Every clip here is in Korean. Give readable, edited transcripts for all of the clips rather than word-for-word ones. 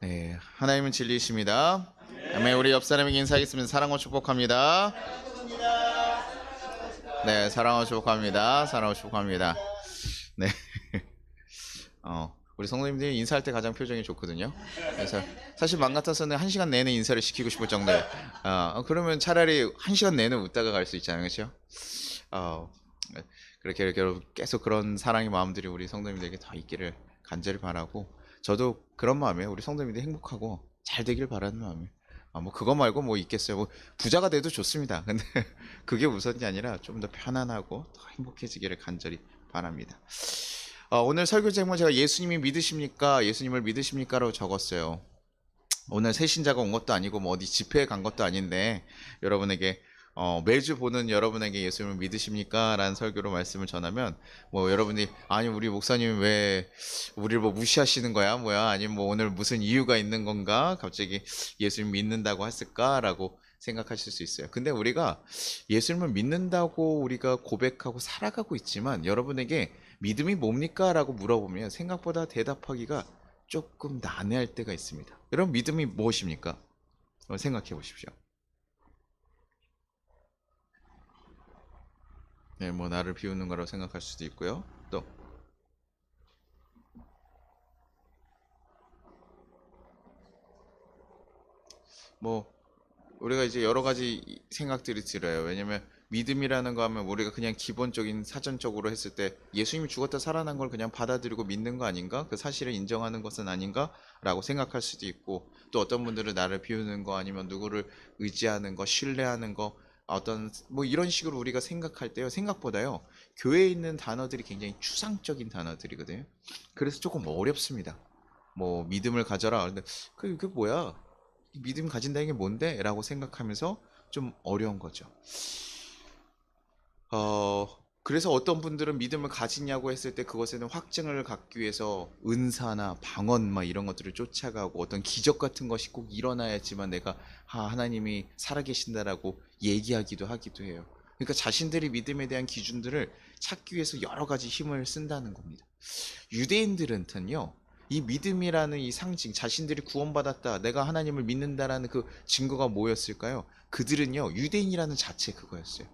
네, 하나님은 진리이십니다. 아멘. 우리 옆 사람에게 인사하겠습니다. 사랑과 축복합니다. 네, 사랑과 축복합니다. 사랑과 축복합니다. 네, 우리 성도님들이 인사할 때 가장 표정이 좋거든요. 그래서 사실 맘 같아서는 1시간 내내 인사를 시키고 싶을 정도예요. 그러면 차라리 1시간 내내 웃다가 갈 수 있잖아요, 그렇죠? 네, 그렇게 계속 그런 사랑의 마음들이 우리 성도님들에게 더 있기를 간절히 바라고, 저도 그런 마음이에요. 우리 성도님들이 행복하고 잘 되길 바라는 마음이에요. 뭐 그거 말고 뭐 있겠어요. 뭐 부자가 돼도 좋습니다. 근데 그게 우선이 아니라 좀 더 편안하고 더 행복해지기를 간절히 바랍니다. 오늘 설교 제목 제가 예수님이 믿으십니까? 예수님을 믿으십니까? 라고 적었어요. 오늘 새신자가 온 것도 아니고 뭐 어디 집회에 간 것도 아닌데 여러분에게 매주 보는 여러분에게 예수님을 믿으십니까? 라는 설교로 말씀을 전하면, 뭐 여러분이 아니 우리 목사님 왜 우리를 뭐 무시하시는 거야? 뭐야? 아니면 뭐 오늘 무슨 이유가 있는 건가? 갑자기 예수님 믿는다고 했을까? 라고 생각하실 수 있어요. 근데 우리가 예수님을 믿는다고 우리가 고백하고 살아가고 있지만, 여러분에게 믿음이 뭡니까? 라고 물어보면 생각보다 대답하기가 조금 난해할 때가 있습니다. 여러분, 믿음이 무엇입니까? 생각해 보십시오. 네, 뭐 나를 비우는 거라고 생각할 수도 있고요. 또 뭐 우리가 이제 여러 가지 생각들이 들어요. 왜냐면 믿음이라는 거 하면 우리가 그냥 기본적인 사전적으로 했을 때 예수님이 죽었다 살아난 걸 그냥 받아들이고 믿는 거 아닌가? 그 사실을 인정하는 것은 아닌가? 라고 생각할 수도 있고, 또 어떤 분들은 나를 비우는 거 아니면 누구를 의지하는 거, 신뢰하는 거, 어떤 뭐 이런 식으로 우리가 생각할 때요, 생각보다요 교회에 있는 단어들이 굉장히 추상적인 단어들이거든요. 그래서 조금 어렵습니다. 뭐 믿음을 가져라. 근데 그게 뭐야? 믿음 가진다는 게 뭔데? 라고 생각하면서 좀 어려운 거죠. 그래서 어떤 분들은 믿음을 가지냐고 했을 때 그것에는 확증을 갖기 위해서 은사나 방언 막 이런 것들을 쫓아가고 어떤 기적 같은 것이 꼭 일어나야지만 내가 하나님이 살아계신다라고 얘기하기도 하기도 해요. 그러니까 자신들이 믿음에 대한 기준들을 찾기 위해서 여러 가지 힘을 쓴다는 겁니다. 유대인들은요, 이 믿음이라는 이 상징, 자신들이 구원받았다, 내가 하나님을 믿는다라는 그 증거가 뭐였을까요? 그들은요, 유대인이라는 자체 그거였어요.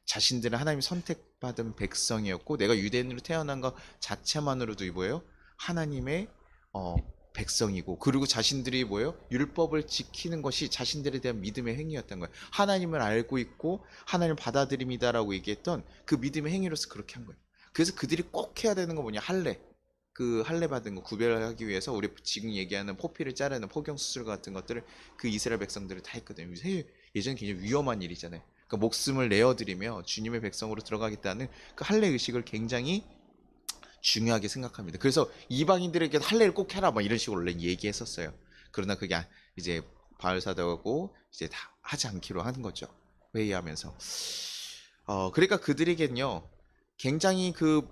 자신들은 하나님 선택받은 백성이었고, 내가 유대인으로 태어난 것 자체만으로도 뭐예요? 하나님의 어, 백성이고, 그리고 자신들이 뭐예요? 율법을 지키는 것이 자신들에 대한 믿음의 행위였던 거예요. 하나님을 알고 있고 하나님을 받아들입니다라고 얘기했던 그 믿음의 행위로서 그렇게 한 거예요. 그래서 그들이 꼭 해야 되는 거 뭐냐? 할례. 그 할례 받은 거 구별하기 위해서 우리 지금 얘기하는 포피를 자르는 포경 수술 같은 것들을 그 이스라엘 백성들이 다 했거든요. 예전 굉장히 위험한 일이잖아요. 그러니까 목숨을 내어드리며 주님의 백성으로 들어가겠다는 그 할례 의식을 굉장히 중요하게 생각합니다. 그래서 이방인들에게 할례를 꼭 해라 막 이런 식으로 원래 얘기했었어요. 그러나 그게 이제 바알 사도하고 이제 다 하지 않기로 한 거죠. 회의하면서. 그러니까 그들에겐요, 굉장히 그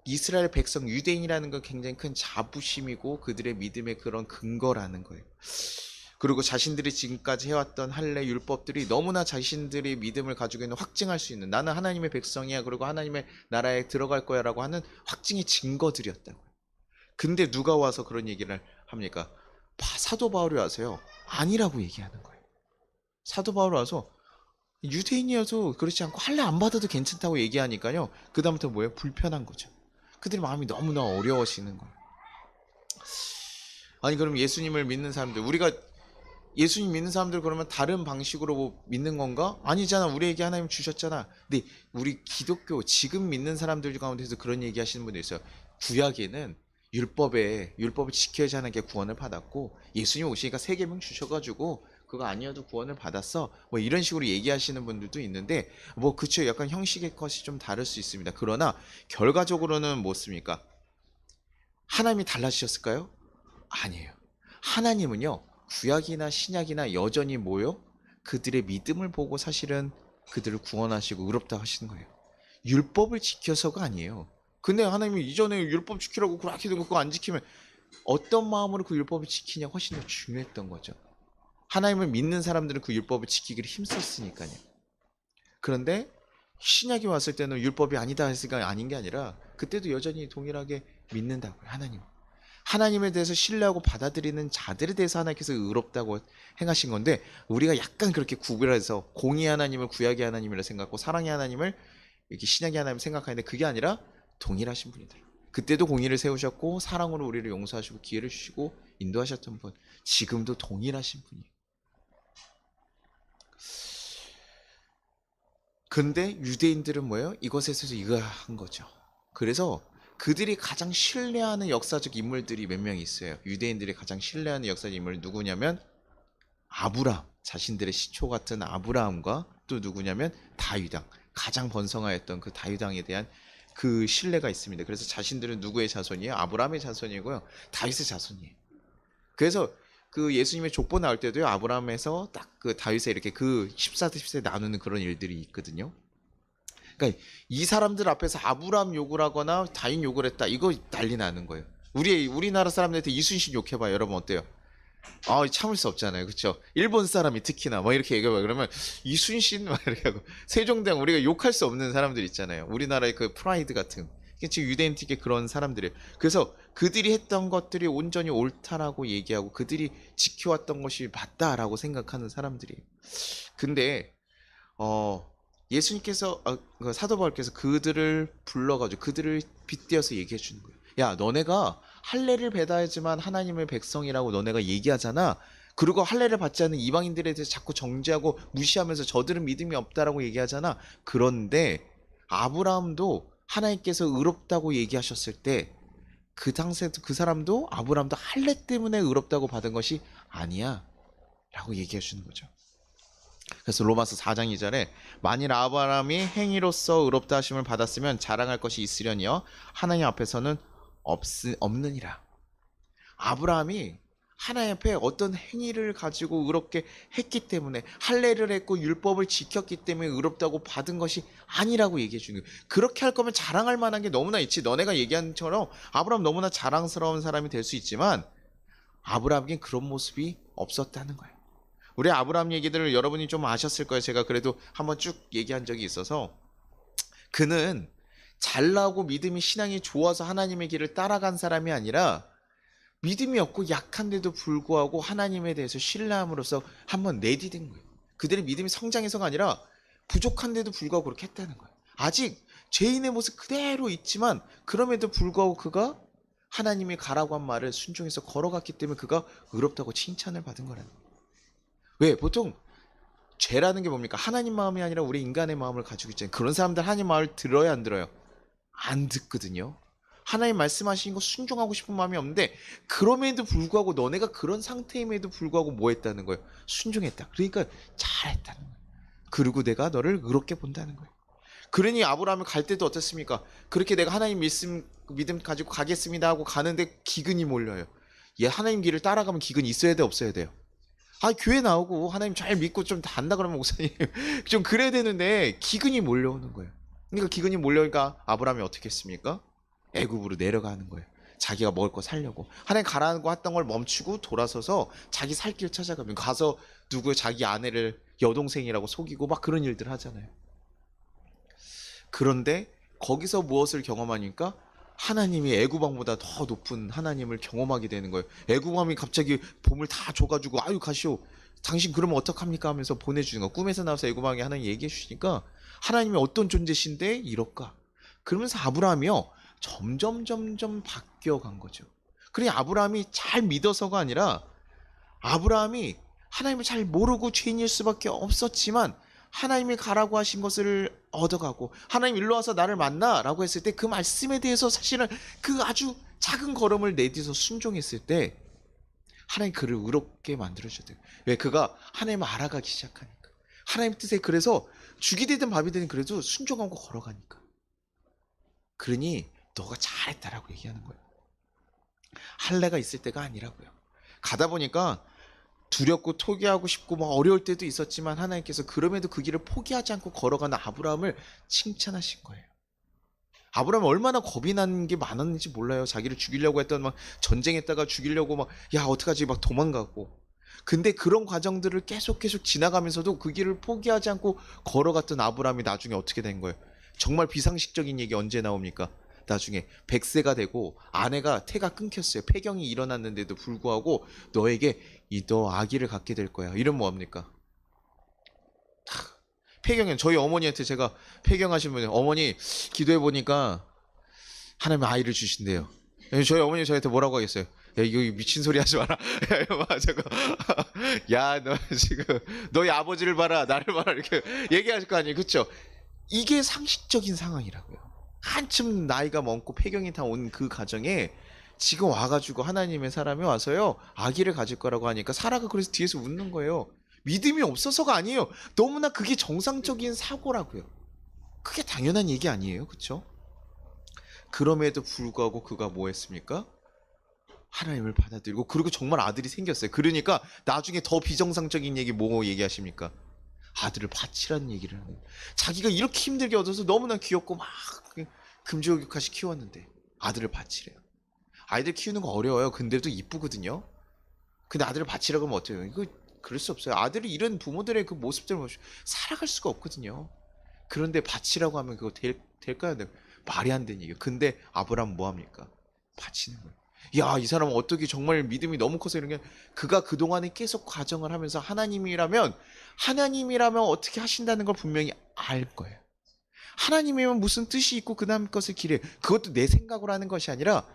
이스라엘 백성 유대인이라는 건 굉장히 큰 자부심이고 그들의 믿음의 그런 근거라는 거예요. 그리고 자신들이 지금까지 해왔던 할례 율법들이 너무나 자신들의 믿음을 가지고 있는, 확증할 수 있는, 나는 하나님의 백성이야, 그리고 하나님의 나라에 들어갈 거야 라고 하는 확증의 증거들이었다고요. 근데 누가 와서 그런 얘기를 합니까? 사도 바울이 와서요, 아니라고 얘기하는 거예요. 사도 바울이 와서 유대인이어서 그렇지 않고 할례 안 받아도 괜찮다고 얘기하니까요, 그 다음부터 뭐예요? 불편한 거죠. 그들의 마음이 너무나 어려워지는 거예요. 아니 그럼 예수님을 믿는 사람들, 우리가 예수님 믿는 사람들 그러면 다른 방식으로 뭐 믿는 건가? 아니잖아. 우리에게 하나님 주셨잖아. 근데 우리 기독교 지금 믿는 사람들 가운데서 그런 얘기 하시는 분도 있어요. 구약에는 율법을 지켜야지 하는 게 구원을 받았고, 예수님 오시니까 세계명 주셔가지고 그거 아니어도 구원을 받았어, 뭐 이런 식으로 얘기하시는 분들도 있는데, 뭐 그쵸, 약간 형식의 것이 좀 다를 수 있습니다. 그러나 결과적으로는 뭐습니까? 하나님이 달라지셨을까요? 아니에요. 하나님은요, 구약이나 신약이나 여전히 뭐요? 그들의 믿음을 보고 사실은 그들을 구원하시고 의롭다 하시는 거예요. 율법을 지켜서가 아니에요. 근데 하나님이 이전에 율법 지키라고 그렇게 된 거 그거 안 지키면 어떤 마음으로 그 율법을 지키냐 훨씬 더 중요했던 거죠. 하나님을 믿는 사람들은 그 율법을 지키기를 힘썼으니까요. 그런데 신약이 왔을 때는 율법이 아니다 했으니까 아닌 게 아니라 그때도 여전히 동일하게 믿는다고요. 하나님. 하나님에 대해서 신뢰하고 받아들이는 자들에 대해서 하나님께서 의롭다고 행하신 건데, 우리가 약간 그렇게 구별해서 공의 하나님을 구약의 하나님이라 생각하고 사랑의 하나님을 이렇게 신약의 하나님 생각하는데, 그게 아니라 동일하신 분이다. 그때도 공의를 세우셨고 사랑으로 우리를 용서하시고 기회를 주시고 인도하셨던 분, 지금도 동일하신 분이에요. 근데 유대인들은 뭐예요? 이것에 있어서 의아한 거죠. 그래서 그들이 가장 신뢰하는 역사적 인물들이 몇 명 있어요. 유대인들이 가장 신뢰하는 역사적 인물이 누구냐면 아브라함, 자신들의 시초 같은 아브라함과 또 누구냐면 다윗왕, 가장 번성하였던 그 다윗왕에 대한 그 신뢰가 있습니다. 그래서 자신들은 누구의 자손이에요? 아브라함의 자손이고요, 다윗의 자손이에요. 그래서 그 예수님의 족보 나올 때도요, 아브라함에서 딱 그 다윗에 이렇게 그 14대 10세 나누는 그런 일들이 있거든요. 그러니까 이 사람들 앞에서 아브라함 욕을 하거나 다윗 욕을 했다, 이거 난리 나는 거예요. 우리나라 사람들한테 이순신 욕해봐요. 여러분 어때요? 아, 참을 수 없잖아요. 그렇죠? 일본 사람이 특히나 뭐 이렇게 얘기해봐. 그러면 이순신 막 이렇게 하고, 세종대왕, 우리가 욕할 수 없는 사람들 있잖아요. 우리나라의 그 프라이드 같은. 지금 유대인 특히 그런 사람들이에요. 그래서 그들이 했던 것들이 온전히 옳다라고 얘기하고 그들이 지켜왔던 것이 맞다라고 생각하는 사람들이에요. 근데 예수님께서 그 사도 바울께서 그들을 불러가지고 그들을 빗대어서 얘기해 주는 거예요. 야, 너네가 할례를 받아야지만 하나님의 백성이라고 너네가 얘기하잖아. 그리고 할례를 받지 않는 이방인들에 대해서 자꾸 정죄하고 무시하면서 저들은 믿음이 없다라고 얘기하잖아. 그런데 아브라함도 하나님께서 의롭다고 얘기하셨을 때 그 당시에도 그 사람도 아브라함도 할례 때문에 의롭다고 받은 것이 아니야 라고 얘기해 주는 거죠. 그래서 로마서 4장 2절에 만일 아브라함이 행위로서 의롭다 하심을 받았으면 자랑할 것이 있으려니요 하나님 앞에서는 없느니라. 아브라함이 하나님 앞에 어떤 행위를 가지고 의롭게 했기 때문에, 할례를 했고 율법을 지켰기 때문에 의롭다고 받은 것이 아니라고 얘기해 주는 거예요. 그렇게 할 거면 자랑할 만한 게 너무나 있지. 너네가 얘기한 것처럼 아브라함 너무나 자랑스러운 사람이 될 수 있지만 아브라함에겐 그런 모습이 없었다는 거예요. 우리 아브라함 얘기들을 여러분이 좀 아셨을 거예요. 제가 그래도 한번 쭉 얘기한 적이 있어서, 그는 잘나고 믿음이 신앙이 좋아서 하나님의 길을 따라간 사람이 아니라 믿음이 없고 약한데도 불구하고 하나님에 대해서 신뢰함으로써 한번 내디딘 거예요. 그들의 믿음이 성장해서가 아니라 부족한데도 불구하고 그렇게 했다는 거예요. 아직 죄인의 모습 그대로 있지만 그럼에도 불구하고 그가 하나님이 가라고 한 말을 순종해서 걸어갔기 때문에 그가 의롭다고 칭찬을 받은 거라는 거예요. 왜? 보통 죄라는 게 뭡니까? 하나님 마음이 아니라 우리 인간의 마음을 가지고 있잖아요. 그런 사람들 하나님 마음을 들어요, 안 들어요? 안 듣거든요. 하나님 말씀하신 거 순종하고 싶은 마음이 없는데, 그럼에도 불구하고 너네가 그런 상태임에도 불구하고 뭐 했다는 거예요? 순종했다. 그러니까 잘했다는 거예요. 그리고 내가 너를 의롭게 본다는 거예요. 그러니 아브라함을 갈 때도 어떻습니까? 그렇게 내가 하나님 믿음 가지고 가겠습니다 하고 가는데 기근이 몰려요. 얘 하나님 길을 따라가면 기근이 있어야 돼, 없어야 돼요? 아, 교회 나오고 하나님 잘 믿고 좀 한다 그러면 목사님 좀 그래야 되는데 기근이 몰려오는 거예요. 그러니까 기근이 몰려오니까 아브라함이 어떻게 했습니까? 애굽으로 내려가는 거예요. 자기가 먹을 거 살려고. 하나님 가라고 했던 걸 멈추고 돌아서서 자기 살 길 찾아가면, 가서 자기 아내를 여동생이라고 속이고 막 그런 일들 하잖아요. 그런데 거기서 무엇을 경험하니까 하나님이 애굽왕보다 더 높은 하나님을 경험하게 되는 거예요. 애굽왕이 갑자기 봄을 다 줘가지고 아유 가시오, 당신 그러면 어떡합니까 하면서 보내주는 거. 꿈에서 나와서 애굽왕이 하나님 얘기해 주시니까 하나님이 어떤 존재신데 이럴까. 그러면서 아브라함이요 점점 바뀌어간 거죠. 그러니 아브라함이 잘 믿어서가 아니라 아브라함이 하나님을 잘 모르고 죄인일 수밖에 없었지만 하나님이 가라고 하신 것을 얻어가고, 하나님 일로 와서 나를 만나 라고 했을 때 그 말씀에 대해서 사실은 그 아주 작은 걸음을 내딛어서 순종했을 때 하나님 그를 의롭게 만들어주셔야 돼요. 왜? 그가 하나님을 알아가기 시작하니까. 하나님 뜻에, 그래서 죽이 되든 밥이 되든 그래도 순종하고 걸어가니까. 그러니 너가 잘했다라고 얘기하는 거예요. 할례가 있을 때가 아니라고요. 가다 보니까 두렵고 포기하고 싶고 뭐 어려울 때도 있었지만 하나님께서 그럼에도 그 길을 포기하지 않고 걸어가는 아브라함을 칭찬하신 거예요. 아브라함이 얼마나 겁이 나는 게 많았는지 몰라요. 자기를 죽이려고 했던, 막 전쟁했다가 죽이려고 막 야 어떡하지 막 도망가고. 근데 그런 과정들을 계속 지나가면서도 그 길을 포기하지 않고 걸어갔던 아브라함이 나중에 어떻게 된 거예요? 정말 비상식적인 얘기 언제 나옵니까? 나중에 100세가 되고 아내가 태가 끊겼어요. 폐경이 일어났는데도 불구하고 너에게 너 아기를 갖게 될 거야. 이러면 뭐합니까? 폐경은 저희 어머니한테 제가 폐경하신 분이 어머니 기도해 보니까 하나님 아이를 주신대요. 저희 어머니 저한테 뭐라고 하겠어요? 야 이거 미친 소리 하지 마라. 야 너 지금 너희 아버지를 봐라 나를 봐라 이렇게 얘기하실 거 아니에요, 그렇죠? 이게 상식적인 상황이라고요. 한참 나이가 먹고 폐경이 다 온 그 가정에 지금 와가지고 하나님의 사람이 와서요 아기를 가질 거라고 하니까 사라가 그래서 뒤에서 웃는 거예요. 믿음이 없어서가 아니에요. 너무나 그게 정상적인 사고라고요. 그게 당연한 얘기 아니에요, 그렇죠? 그럼에도 불구하고 그가 뭐 했습니까? 하나님을 받아들이고 그리고 정말 아들이 생겼어요. 그러니까 나중에 더 비정상적인 얘기 뭐 얘기하십니까? 아들을 바치라는 얘기를 하는 거예요. 자기가 이렇게 힘들게 얻어서 너무나 귀엽고 막 금지옥육같이 키웠는데 아들을 바치래요. 아이들 키우는 거 어려워요. 근데도 이쁘거든요. 근데 아들을 바치라고 하면 어때요? 이거 그럴 수 없어요. 아들이 이런 부모들의 그 모습들을 살아갈 수가 없거든요. 그런데 바치라고 하면 그거 될까요? 말이 안 되는 얘기예요. 근데 아브라함은 뭐합니까? 바치는 거예요. 야, 이 사람은 어떻게 정말 믿음이 너무 커서 이런 게 그가 그동안에 계속 과정을 하면서 하나님이라면 어떻게 하신다는 걸 분명히 알 거예요. 하나님이면 무슨 뜻이 있고 그 다음 것을 기래. 그것도 내 생각으로 하는 것이 아니라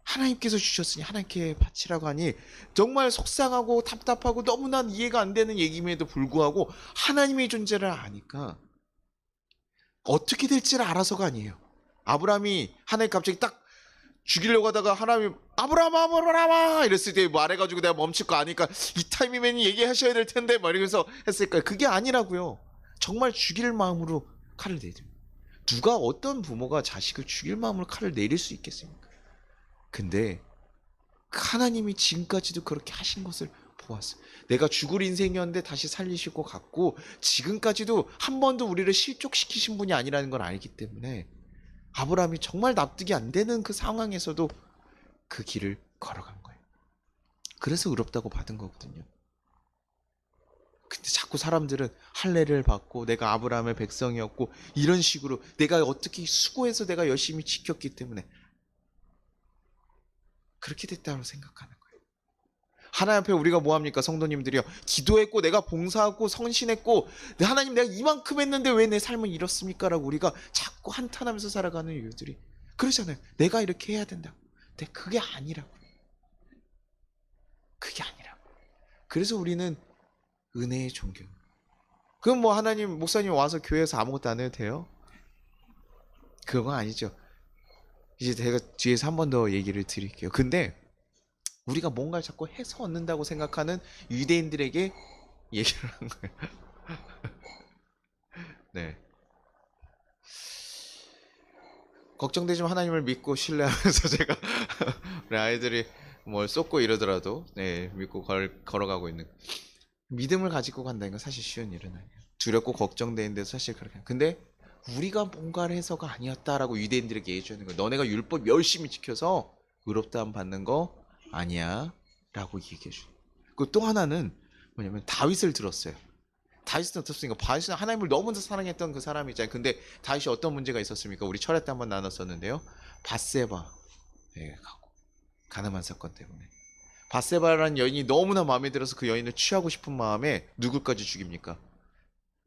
하나님께서 주셨으니 하나님께 바치라고 하니 정말 속상하고 답답하고 너무나 이해가 안 되는 얘기임에도 불구하고 하나님의 존재를 아니까 어떻게 될지를 알아서가 아니에요. 아브라함이 하나님 갑자기 딱 죽이려고 하다가 하나님이 아브라함아 이랬을 때 말해가지고 내가 멈출 거 아니까 이 타이밍에 얘기하셔야 될 텐데 막 이러면서 했을까요? 그게 아니라고요. 정말 죽일 마음으로 칼을 내려. 누가 어떤 부모가 자식을 죽일 마음으로 칼을 내릴 수 있겠습니까? 근데 하나님이 지금까지도 그렇게 하신 것을 보았어요. 내가 죽을 인생이었는데 다시 살리실 것 같고 지금까지도 한 번도 우리를 실족시키신 분이 아니라는 걸 알기 때문에 아브라함이 정말 납득이 안 되는 그 상황에서도 그 길을 걸어간 거예요. 그래서 의롭다고 받은 거거든요. 근데 자꾸 사람들은 할례를 받고 내가 아브라함의 백성이었고 이런 식으로 내가 어떻게 수고해서 내가 열심히 지켰기 때문에 그렇게 됐다고 생각하는 거예요. 하나님 앞에 우리가 뭐합니까? 성도님들이요. 기도했고 내가 봉사하고 헌신했고 하나님 내가 이만큼 했는데 왜 내 삶은 이렇습니까? 라고 우리가 자꾸 한탄하면서 살아가는 이유들이 그러잖아요. 내가 이렇게 해야 된다고. 근데 그게 아니라고. 그게 아니라고. 그래서 우리는 은혜의 존경. 그럼 뭐 하나님 목사님 와서 교회에서 아무것도 안 해도 돼요? 그건 아니죠. 이제 제가 뒤에서 한 번 더 얘기를 드릴게요. 근데 우리가 뭔가를 자꾸 해서 얻는다고 생각하는 유대인들에게 얘기를 한 거예요. 네. 걱정되지만 하나님을 믿고 신뢰하면서 제가 우리 아이들이 뭘 쏟고 이러더라도 네, 믿고 걸어가고 있는 믿음을 가지고 간다는 건 사실 쉬운 일은 아니에요. 두렵고 걱정되는데 사실 그렇게. 근데 우리가 뭔가를 해서가 아니었다라고 유대인들에게 얘기해주는 거예요. 너네가 율법 열심히 지켜서 의롭다함 받는 거 아니야 라고 얘기해줘요. 그리고 또 하나는 뭐냐면 다윗을 들었어요. 다윗은 어떻습니까? 다윗은 하나님을 너무나 사랑했던 그 사람이잖아요. 근데 다윗이 어떤 문제가 있었습니까? 우리 철회 때 한번 나눴었는데요. 밧세바 가늠한 사건 때문에 밧세바라는 여인이 너무나 마음에 들어서 그 여인을 취하고 싶은 마음에 누구까지 죽입니까?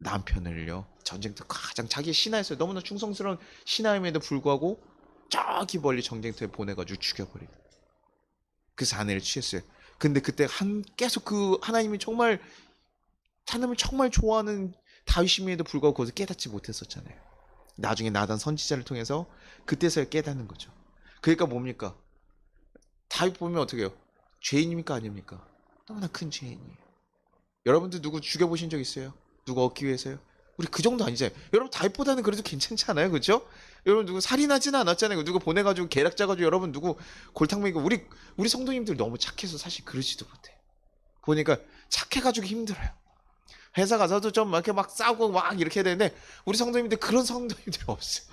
남편을요. 전쟁터 가장 자기의 신하였어요. 너무나 충성스러운 신하임에도 불구하고 저기 멀리 전쟁터에 보내가지고 죽여버리고 그래서 아내를 취했어요. 근데 그때 계속 그 하나님을 정말 좋아하는 다윗임에도 불구하고 거기서 깨닫지 못했었잖아요. 나중에 나단 선지자를 통해서 그때서야 깨닫는 거죠. 그러니까 뭡니까? 다윗 보면 어떻게 해요? 죄인입니까 아닙니까? 너무나 큰 죄인이에요. 여러분들 누구 죽여보신 적 있어요? 누구 얻기 위해서요? 우리 그 정도 아니잖아요. 여러분 다윗보다는 그래도 괜찮지 않아요? 그렇죠? 여러분 누구 살인하지는 않았잖아요. 누구 보내가지고 계략 짜가지고 여러분 누구 골탕 먹이고 우리 성도님들 너무 착해서 사실 그러지도 못해. 보니까 착해가지고 힘들어요. 회사 가서도 좀 이렇게 막 싸우고 막 이렇게 해야 되는데 우리 성도님들 그런 성도님들이 없어요.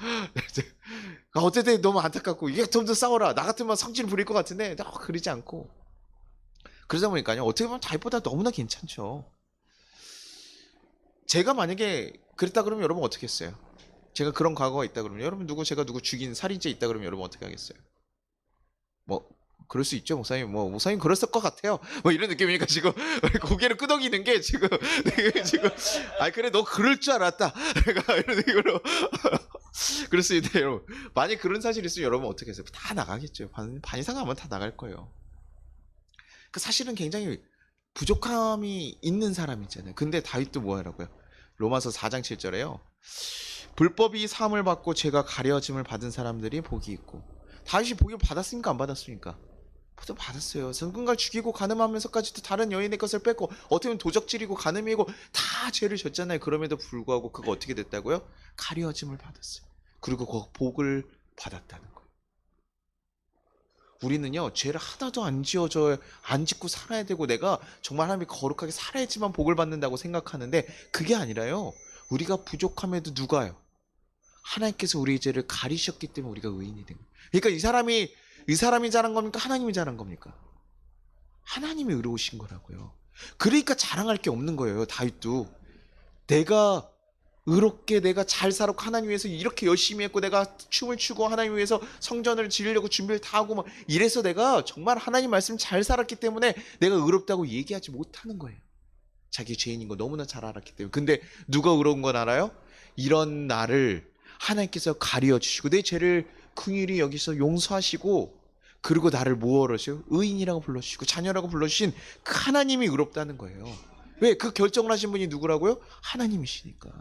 어쨌든 너무 안타깝고 이게 좀 더 싸워라. 나 같으면 성질 부릴 것 같은데 그러지 않고 그러다 보니까요. 어떻게 보면 다윗보다 너무나 괜찮죠. 제가 만약에 그랬다 그러면 여러분 어떻게 했어요? 제가 그런 과거가 있다 그러면 여러분 제가 누구 죽인 살인죄 있다 그러면 여러분 어떻게 하겠어요? 뭐 그럴 수 있죠, 목사님. 뭐 목사님 그랬을 것 같아요. 뭐 이런 느낌이니까 지금 고개를 끄덕이는 게 지금 지금 아 그래 너 그럴 줄 알았다. 내가 이런 느낌으로 그럴 수 있는데 여러분 만약 그런 사실이 있으면 여러분 어떻게 했어요? 다 나가겠죠. 반 이상 하면 다 나갈 거예요. 그 사실은 굉장히 부족함이 있는 사람이잖아요. 근데 다윗도 뭐 하라고요? 로마서 4장 7절에요. 불법이 사함을 받고 죄가 가려짐을 받은 사람들이 복이 있고. 다윗이 복을 받았습니까? 안 받았습니까? 받았어요. 누군가를 죽이고 간음하면서까지도 다른 여인의 것을 뺏고 어떻게 보면 도적질이고 간음이고 다 죄를 졌잖아요. 그럼에도 불구하고 그거 어떻게 됐다고요? 가려짐을 받았어요. 그리고 그 복을 받았다는 거예요. 우리는요 죄를 하나도 안 지어져 안 짓고 살아야 되고 내가 정말 하나님이 거룩하게 살아야지만 복을 받는다고 생각하는데 그게 아니라요. 우리가 부족함에도 누가요? 하나님께서 우리의 죄를 가리셨기 때문에 우리가 의인이 된 거예요. 그러니까 이 사람이 잘한 겁니까? 하나님이 잘한 겁니까? 하나님이 의로우신 거라고요. 그러니까 자랑할 게 없는 거예요. 다윗도 내가 의롭게 내가 잘 살았고 하나님 위해서 이렇게 열심히 했고 내가 춤을 추고 하나님 위해서 성전을 지으려고 준비를 다 하고 막 이래서 내가 정말 하나님 말씀 잘 살았기 때문에 내가 의롭다고 얘기하지 못하는 거예요. 자기 죄인인 거 너무나 잘 알았기 때문에. 근데 누가 의로운 건 알아요? 이런 나를 하나님께서 가려 주시고 내 죄를 긍휼히 여기서 용서하시고 그리고 나를 뭐하러요? 의인이라고 불러주시고 자녀라고 불러주신 그 하나님이 의롭다는 거예요. 왜? 그 결정을 하신 분이 누구라고요? 하나님이시니까.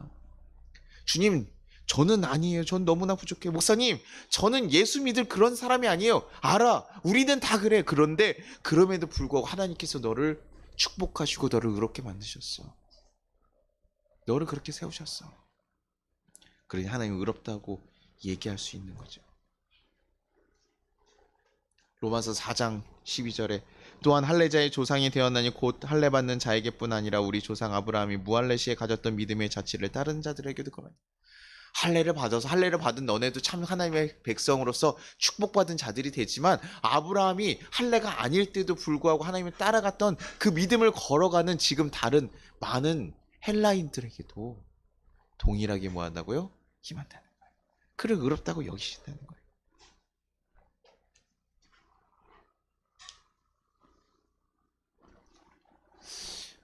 주님 저는 아니에요. 전 너무나 부족해요. 목사님 저는 예수 믿을 그런 사람이 아니에요. 알아. 우리는 다 그래. 그런데 그럼에도 불구하고 하나님께서 너를 축복하시고 너를 의롭게 만드셨어. 너를 그렇게 세우셨어. 그러니 하나님 의롭다고 얘기할 수 있는 거죠. 로마서 4장 12절에 또한 할례자의 조상이 되었나니 곧 할례받는 자에게뿐 아니라 우리 조상 아브라함이 무할례 시에 가졌던 믿음의 자취를 다른 자들에게도 거하니 할례를 받아서 할례를 받은 너네도 참 하나님의 백성으로서 축복받은 자들이 되지만 아브라함이 할례가 아닐 때도 불구하고 하나님을 따라갔던 그 믿음을 걸어가는 지금 다른 많은 헬라인들에게도 동일하게 뭐 한다고요? 힘한다는 거예요. 그를 의롭다고 여기신다는 거예요.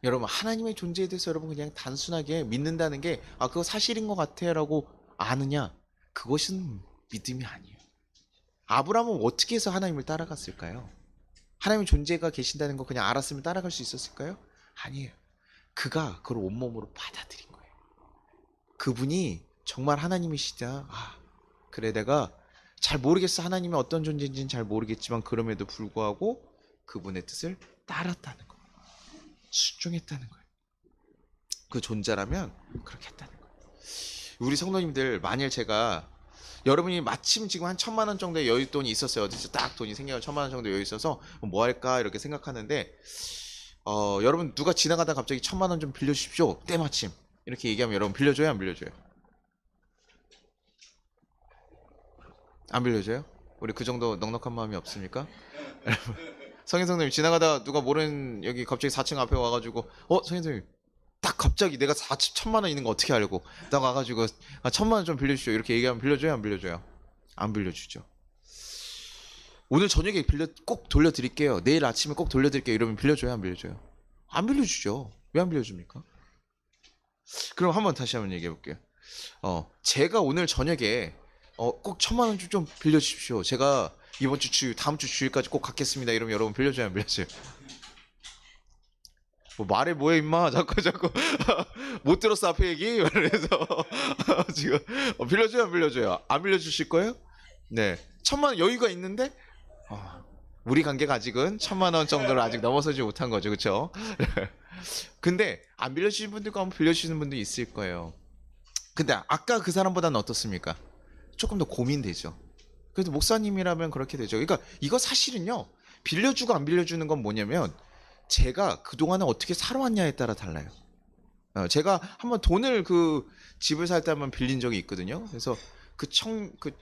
여러분 하나님의 존재에 대해서 여러분 그냥 단순하게 믿는다는 게 그거 사실인 것 같아요 라고 아느냐? 그것은 믿음이 아니에요. 아브라함은 어떻게 해서 하나님을 따라갔을까요? 하나님의 존재가 계신다는 거 그냥 알았으면 따라갈 수 있었을까요? 아니에요. 그가 그걸 온몸으로 받아들인 거예요. 그분이 정말 하나님이시다. 그래 내가 잘 모르겠어. 하나님이 어떤 존재인지는 잘 모르겠지만 그럼에도 불구하고 그분의 뜻을 따랐다는 거예요. 순종했다는 거예요. 그 존재라면 그렇게 했다는 거예요. 우리 성도님들 만일 제가 여러분이 마침 지금 한 1,000만 원 정도의 여윳돈이 있었어요. 어디서 딱 돈이 생겨서 1,000만 원 정도 여유 있어서 뭐 할까 이렇게 생각하는데 여러분 누가 지나가다 갑자기 1,000만 원 좀 빌려주십시오. 때마침 이렇게 얘기하면 여러분 빌려줘요? 안 빌려줘요? 안 빌려줘요? 우리 그 정도 넉넉한 마음이 없습니까? 성인성님 지나가다 누가 모르는 여기 갑자기 4층 앞에 와가지고 성인성님 딱 갑자기 내가 1,000만 원 있는 거 어떻게 알고 딱 와가지고 1,000만 원 좀 빌려주시오 이렇게 얘기하면 빌려줘요? 안 빌려줘요? 안 빌려주죠. 오늘 저녁에 꼭 돌려드릴게요. 내일 아침에 꼭 돌려드릴게요. 이러면 빌려줘요? 안 빌려줘요? 안 빌려주죠. 왜 안 빌려줍니까? 그럼 다시 한번 얘기해 볼게요. 제가 오늘 저녁에 꼭 1,000만 원 좀 빌려주십시오. 제가 이번 주 다음 주 주일까지 꼭 갖겠습니다. 이러면 여러분 빌려줘요? 안 빌려줘요? 뭐 말해 뭐해 임마 자꾸 못 들었어 앞에 얘기 그래서 지금 빌려줘요? 안 빌려줘요? 안 빌려주실 거예요? 네 1,000만 원 여유가 있는데 우리 관계가 아직은 1,000만 원 정도를 아직 넘어서지 못한 거죠. 그렇죠? 근데 안 빌려주신 분들과 한번 빌려주시는 분도 있을 거예요. 근데 아까 그 사람보다는 어떻습니까? 조금 더 고민되죠. 그래도 목사님이라면 그렇게 되죠. 그러니까 이거 사실은요 빌려주고 안 빌려주는 건 뭐냐면 제가 그동안에 어떻게 살아왔냐에 따라 달라요. 제가 한번 돈을 그 집을 살 때 한번 빌린 적이 있거든요. 그래서 그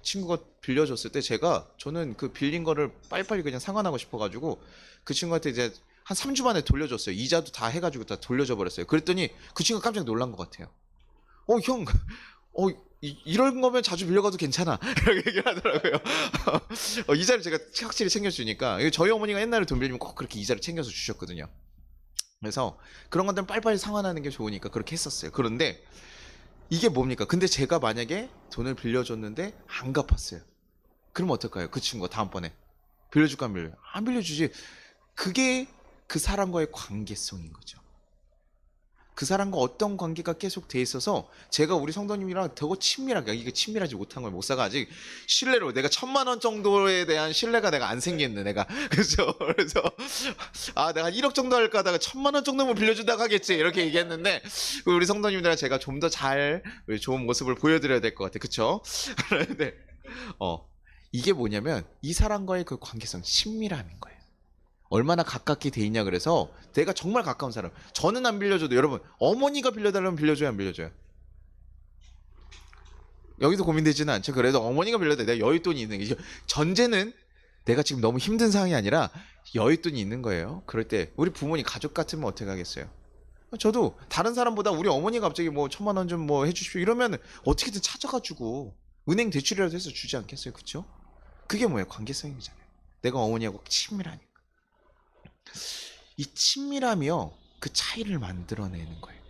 친구가 빌려줬을 때 저는 그 빌린 거를 빨리빨리 그냥 상환하고 싶어가지고 그 친구한테 이제 한 3주 만에 돌려줬어요. 이자도 다 해가지고 다 돌려줘 버렸어요. 그랬더니 그 친구가 깜짝 놀란 것 같아요. 형, 이런 거면 자주 빌려가도 괜찮아. 이렇게 얘기를 하더라고요. 이자를 제가 확실히 챙겨주니까. 저희 어머니가 옛날에 돈 빌리면 꼭 그렇게 이자를 챙겨서 주셨거든요. 그래서 그런 것들은 빨리빨리 상환하는 게 좋으니까 그렇게 했었어요. 그런데 이게 뭡니까? 근데 제가 만약에 돈을 빌려줬는데 안 갚았어요. 그럼 어떨까요? 그 친구가 다음번에 빌려줄까 안 빌려요? 안 빌려주지. 그게 그 사람과의 관계성인 거죠. 그 사람과 어떤 관계가 계속 돼 있어서 제가 우리 성도님이랑 더 친밀하게, 이게 친밀하지 못한 걸 목사가 아직 신뢰로 내가 1,000만 원 정도에 대한 신뢰가 내가 안 생겼네 내가. 그래서 아 내가 1억 정도 할까 하다가 1,000만 원 정도면 빌려준다고 하겠지 이렇게 얘기했는데 우리 성도님들랑 제가 좀 더 잘 좋은 모습을 보여드려야 될 것 같아. 그쵸? 그런데 이게 뭐냐면 이 사람과의 그 관계성, 친밀함인 거예요. 얼마나 가깝게 돼 있냐. 그래서 내가 정말 가까운 사람, 저는 안 빌려줘도 여러분 어머니가 빌려달라면 빌려줘요 안 빌려줘요? 여기서 고민되지는 않죠. 그래도 어머니가 빌려다 내가 여윳돈이 있는 게, 전제는 내가 지금 너무 힘든 상황이 아니라 여윳돈이 있는 거예요. 그럴 때 우리 부모님 가족 같으면 어떻게 하겠어요? 저도 다른 사람보다 우리 어머니가 갑자기 뭐 1,000만 원 좀 뭐 해주십시오 이러면 어떻게든 찾아가지고 은행 대출이라도 해서 주지 않겠어요? 그쵸? 그게 뭐예요? 관계성이잖아요. 내가 어머니하고 친밀하니까. 이 친밀함이요, 그 차이를 만들어내는 거예요.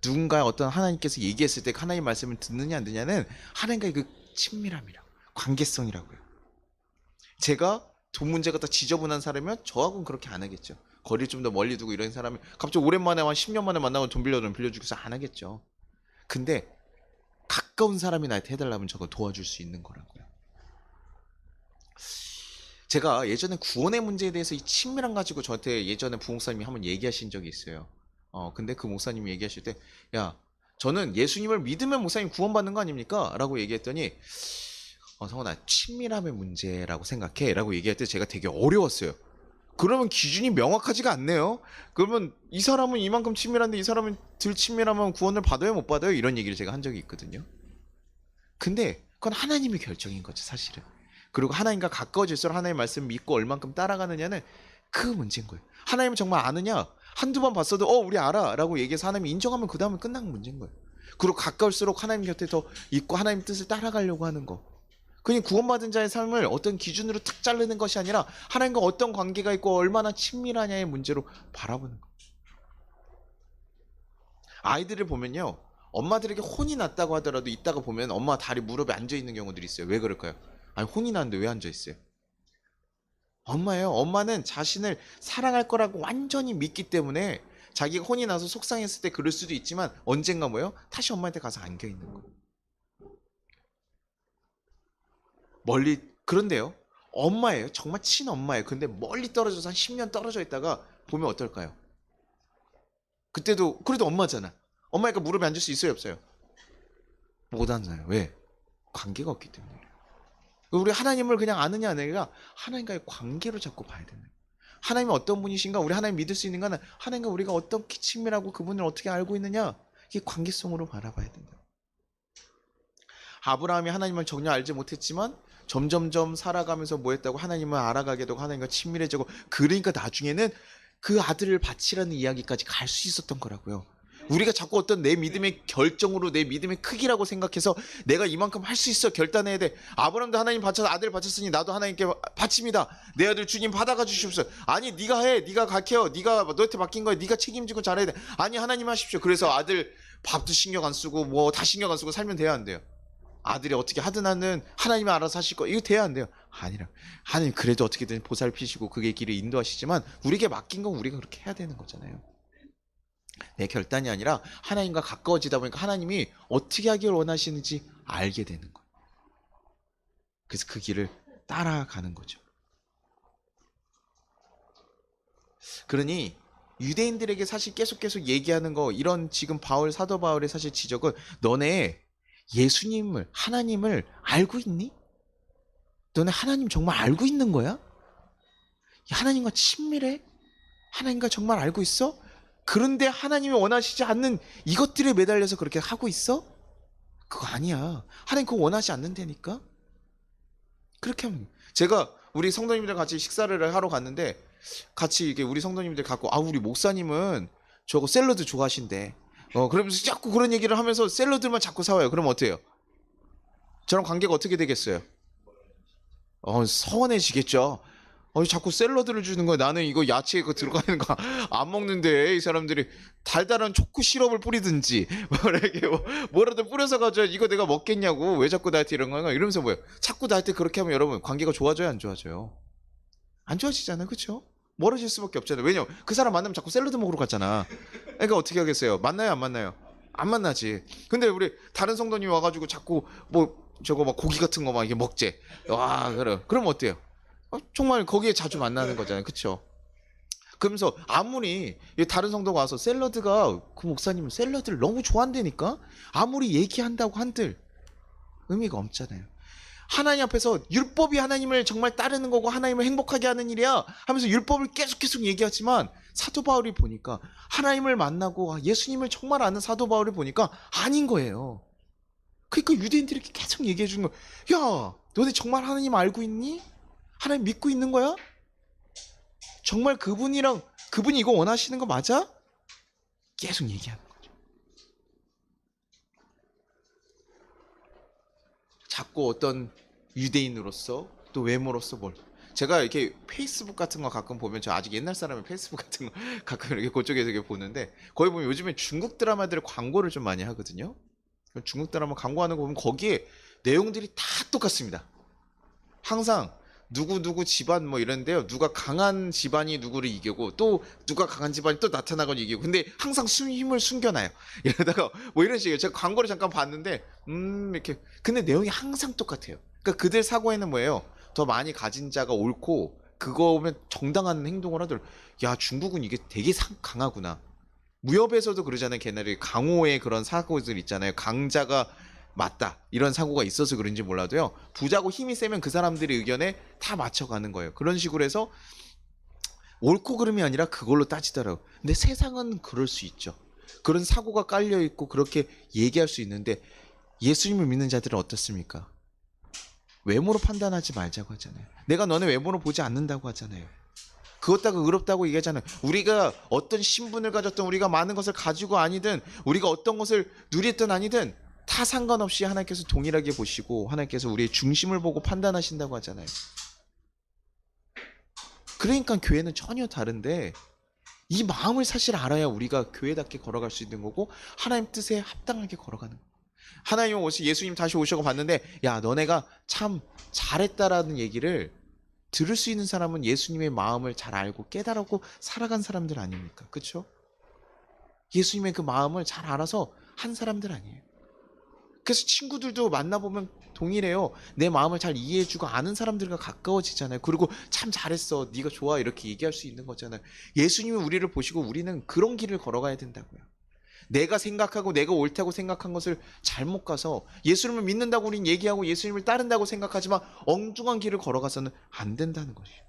누군가 어떤 하나님께서 얘기했을 때 하나님 말씀을 듣느냐 안 듣느냐는 하나님과의 그 친밀함이라고, 관계성이라고요. 제가 돈 문제 갖다 지저분한 사람이면 저하고는 그렇게 안 하겠죠. 거리를 좀 더 멀리 두고 이런 사람이 갑자기 오랜만에 한 10년 만에 만나고 돈 빌려주면 빌려주고서 안 하겠죠. 근데 가까운 사람이 나한테 해달라면 저거 도와줄 수 있는 거라고요. 제가 예전에 구원의 문제에 대해서 이 친밀함 가지고 저한테 예전에 부목사님이 한번 얘기하신 적이 있어요. 근데 그 목사님이 얘기하실 때, 야, 저는 예수님을 믿으면 목사님 구원받는 거 아닙니까? 라고 얘기했더니, 성원아, 친밀함의 문제라고 생각해. 라고 얘기할 때 제가 되게 어려웠어요. 그러면 기준이 명확하지가 않네요. 그러면 이 사람은 이만큼 친밀한데 이 사람은 덜 친밀하면 구원을 받아요, 못 받아요? 이런 얘기를 제가 한 적이 있거든요. 근데 그건 하나님의 결정인 거죠, 사실은. 그리고 하나님과 가까워질수록 하나님의 말씀 믿고 얼만큼 따라가느냐는 그 문제인 거예요. 하나님은 정말 아느냐? 한두 번 봤어도 우리 알아 라고 얘기해서 하나님이 인정하면 그 다음에 끝난 문제인 거예요. 그리고 가까울수록 하나님 곁에 더 있고 하나님 뜻을 따라가려고 하는 거. 그냥 구원받은 자의 삶을 어떤 기준으로 탁 자르는 것이 아니라 하나님과 어떤 관계가 있고 얼마나 친밀하냐의 문제로 바라보는 거. 아이들을 보면요, 엄마들에게 혼이 났다고 하더라도 이따가 보면 엄마 다리 무릎에 앉아 있는 경우들이 있어요. 왜 그럴까요? 아니, 혼이 났는데 왜 앉아 있어요? 엄마예요. 엄마는 자신을 사랑할 거라고 완전히 믿기 때문에 자기가 혼이 나서 속상했을 때 그럴 수도 있지만 언젠가 뭐예요? 다시 엄마한테 가서 안겨 있는 거예요. 멀리. 그런데요, 엄마예요. 정말 친엄마예요. 근데 멀리 떨어져서 한 10년 떨어져 있다가 보면 어떨까요? 그때도 그래도 엄마잖아. 엄마니까 무릎에 앉을 수 있어요, 없어요? 못 앉아요. 왜? 관계가 없기 때문에. 우리 하나님을 그냥 아느냐 안 아느냐가 하나님과의 관계로 자꾸 봐야 되는 거예요. 하나님은 어떤 분이신가, 우리 하나님 믿을 수 있는가는 하나님과 우리가 어떻게 친밀하고 그분을 어떻게 알고 있느냐, 이게 관계성으로 바라봐야 된다. 아브라함이 하나님을 전혀 알지 못했지만 점점점 살아가면서 뭐 했다고 하나님을 알아가게 되고 하나님과 친밀해지고, 그러니까 나중에는 그 아들을 바치라는 이야기까지 갈 수 있었던 거라고요. 우리가 자꾸 어떤 내 믿음의 결정으로 내 믿음의 크기라고 생각해서 내가 이만큼 할 수 있어 결단해야 돼. 아브라함도 하나님 바쳐서 아들 바쳤으니 나도 하나님께 바칩니다. 내 아들 주님 받아가 주십시오. 아니 네가 해, 네가 가케어, 네가 너한테 맡긴 거야, 네가 책임지고 잘해야 돼. 아니 하나님 하십시오. 그래서 아들 밥도 신경 안 쓰고 뭐 다 신경 안 쓰고 살면 돼야 안 돼요? 아들이 어떻게 하든 하는 하나님이 알아서 하실 거, 이거 돼야 안 돼요? 아니라 하나님 그래도 어떻게든 보살피시고 그게 길을 인도하시지만 우리에게 맡긴 건 우리가 그렇게 해야 되는 거잖아요. 내 결단이 아니라 하나님과 가까워지다 보니까 하나님이 어떻게 하길 원하시는지 알게 되는 거예요. 그래서 그 길을 따라가는 거죠. 그러니 유대인들에게 사실 계속 얘기하는 거, 이런 지금 사도 바울의 사실 지적은, 너네 예수님을, 하나님을 알고 있니? 너네 하나님 정말 알고 있는 거야? 하나님과 친밀해? 하나님과 정말 알고 있어? 그런데 하나님이 원하시지 않는 이것들에 매달려서 그렇게 하고 있어? 그거 아니야. 하나님 그거 원하지 않는다니까? 그렇게 하면. 제가 우리 성도님들 같이 식사를 하러 갔는데 같이 이게 우리 성도님들 갖고, 우리 목사님은 저거 샐러드 좋아하신대. 그러면서 자꾸 그런 얘기를 하면서 샐러드만 자꾸 사와요. 그럼 어때요? 저랑 관계가 어떻게 되겠어요? 서운해지겠죠. 자꾸 샐러드를 주는 거야. 나는 이거 야채 이거 들어가 있는 거 안 먹는데 이 사람들이 달달한 초코 시럽을 뿌리든지 뭐라도 뿌려서 가져 이거 내가 먹겠냐고 왜 자꾸 나한테 이런 거야 이러면서 뭐예요? 자꾸 나한테 그렇게 하면 여러분 관계가 좋아져요 안 좋아져요? 안 좋아지잖아요, 그렇죠? 멀어질 수밖에 없잖아요. 왜냐면 그 사람 만나면 자꾸 샐러드 먹으러 갔잖아. 그러니까 어떻게 하겠어요? 만나요 안 만나요? 안 만나지. 근데 우리 다른 성도님이 와가지고 자꾸 뭐 저거 막 고기 같은 거 막 이게 먹재. 와 그래. 그럼 어때요? 정말 거기에 자주 만나는 거잖아요. 그쵸? 그러면서 아무리 다른 성도가 와서 샐러드가 그 목사님은 샐러드를 너무 좋아한다니까 아무리 얘기한다고 한들 의미가 없잖아요. 하나님 앞에서 율법이 하나님을 정말 따르는 거고 하나님을 행복하게 하는 일이야 하면서 율법을 계속 얘기하지만 사도 바울이 보니까 하나님을 만나고 예수님을 정말 아는 사도 바울이 보니까 아닌 거예요. 그러니까 유대인들이 계속 얘기해 주는 거야. 야, 너네 정말 하나님 알고 있니? 하나님 믿고 있는 거야? 정말 그분이 이거 원하시는 거 맞아? 계속 얘기하는 거죠. 자꾸 어떤 유대인으로서 또 외모로서 제가 이렇게 페이스북 같은 거 가끔 보면 저 아직 옛날 사람의 페이스북 같은 거 가끔 이렇게 그쪽에서 이렇게 보는데 거기 보면 요즘에 중국 드라마들 광고를 좀 많이 하거든요. 중국 드라마 광고하는 거 보면 거기에 내용들이 다 똑같습니다. 항상 누구 집안 뭐 이런데요. 누가 강한 집안이 누구를 이기고 또 누가 강한 집안이 또 나타나거나 이기고 근데 항상 힘을 숨겨놔요. 이러다가 뭐 이런 식이에요. 제가 광고를 잠깐 봤는데 이렇게 근데 내용이 항상 똑같아요. 그러니까 그들 사고에는 뭐예요? 더 많이 가진 자가 옳고 그거면 정당한 행동을 하더라도 야 중국은 이게 되게 강하구나. 무협에서도 그러잖아요. 걔네들이 강호의 그런 사고들 있잖아요. 강자가 맞다 이런 사고가 있어서 그런지 몰라도요 부자고 힘이 세면 그 사람들의 의견에 다 맞춰가는 거예요. 그런 식으로 해서 옳고 그름이 아니라 그걸로 따지더라고요. 근데 세상은 그럴 수 있죠. 그런 사고가 깔려있고 그렇게 얘기할 수 있는데 예수님을 믿는 자들은 어떻습니까? 외모로 판단하지 말자고 하잖아요. 내가 너네 외모로 보지 않는다고 하잖아요. 그것다가 의롭다고 얘기하잖아요. 우리가 어떤 신분을 가졌든 우리가 많은 것을 가지고 아니든 우리가 어떤 것을 누렸든 아니든 다 상관없이 하나님께서 동일하게 보시고 하나님께서 우리의 중심을 보고 판단하신다고 하잖아요. 그러니까 교회는 전혀 다른데 이 마음을 사실 알아야 우리가 교회답게 걸어갈 수 있는 거고 하나님 뜻에 합당하게 걸어가는 거예요. 하나님 예수님 다시 오셔서 봤는데 야 너네가 참 잘했다라는 얘기를 들을 수 있는 사람은 예수님의 마음을 잘 알고 깨달았고 살아간 사람들 아닙니까? 그렇죠? 예수님의 그 마음을 잘 알아서 한 사람들 아니에요. 그래서 친구들도 만나보면 동일해요. 내 마음을 잘 이해해주고 아는 사람들과 가까워지잖아요. 그리고 참 잘했어. 네가 좋아. 이렇게 얘기할 수 있는 거잖아요. 예수님이 우리를 보시고 우리는 그런 길을 걸어가야 된다고요. 내가 생각하고 내가 옳다고 생각한 것을 잘못 가서 예수님을 믿는다고 우린 얘기하고 예수님을 따른다고 생각하지만 엉뚱한 길을 걸어가서는 안 된다는 것이에요.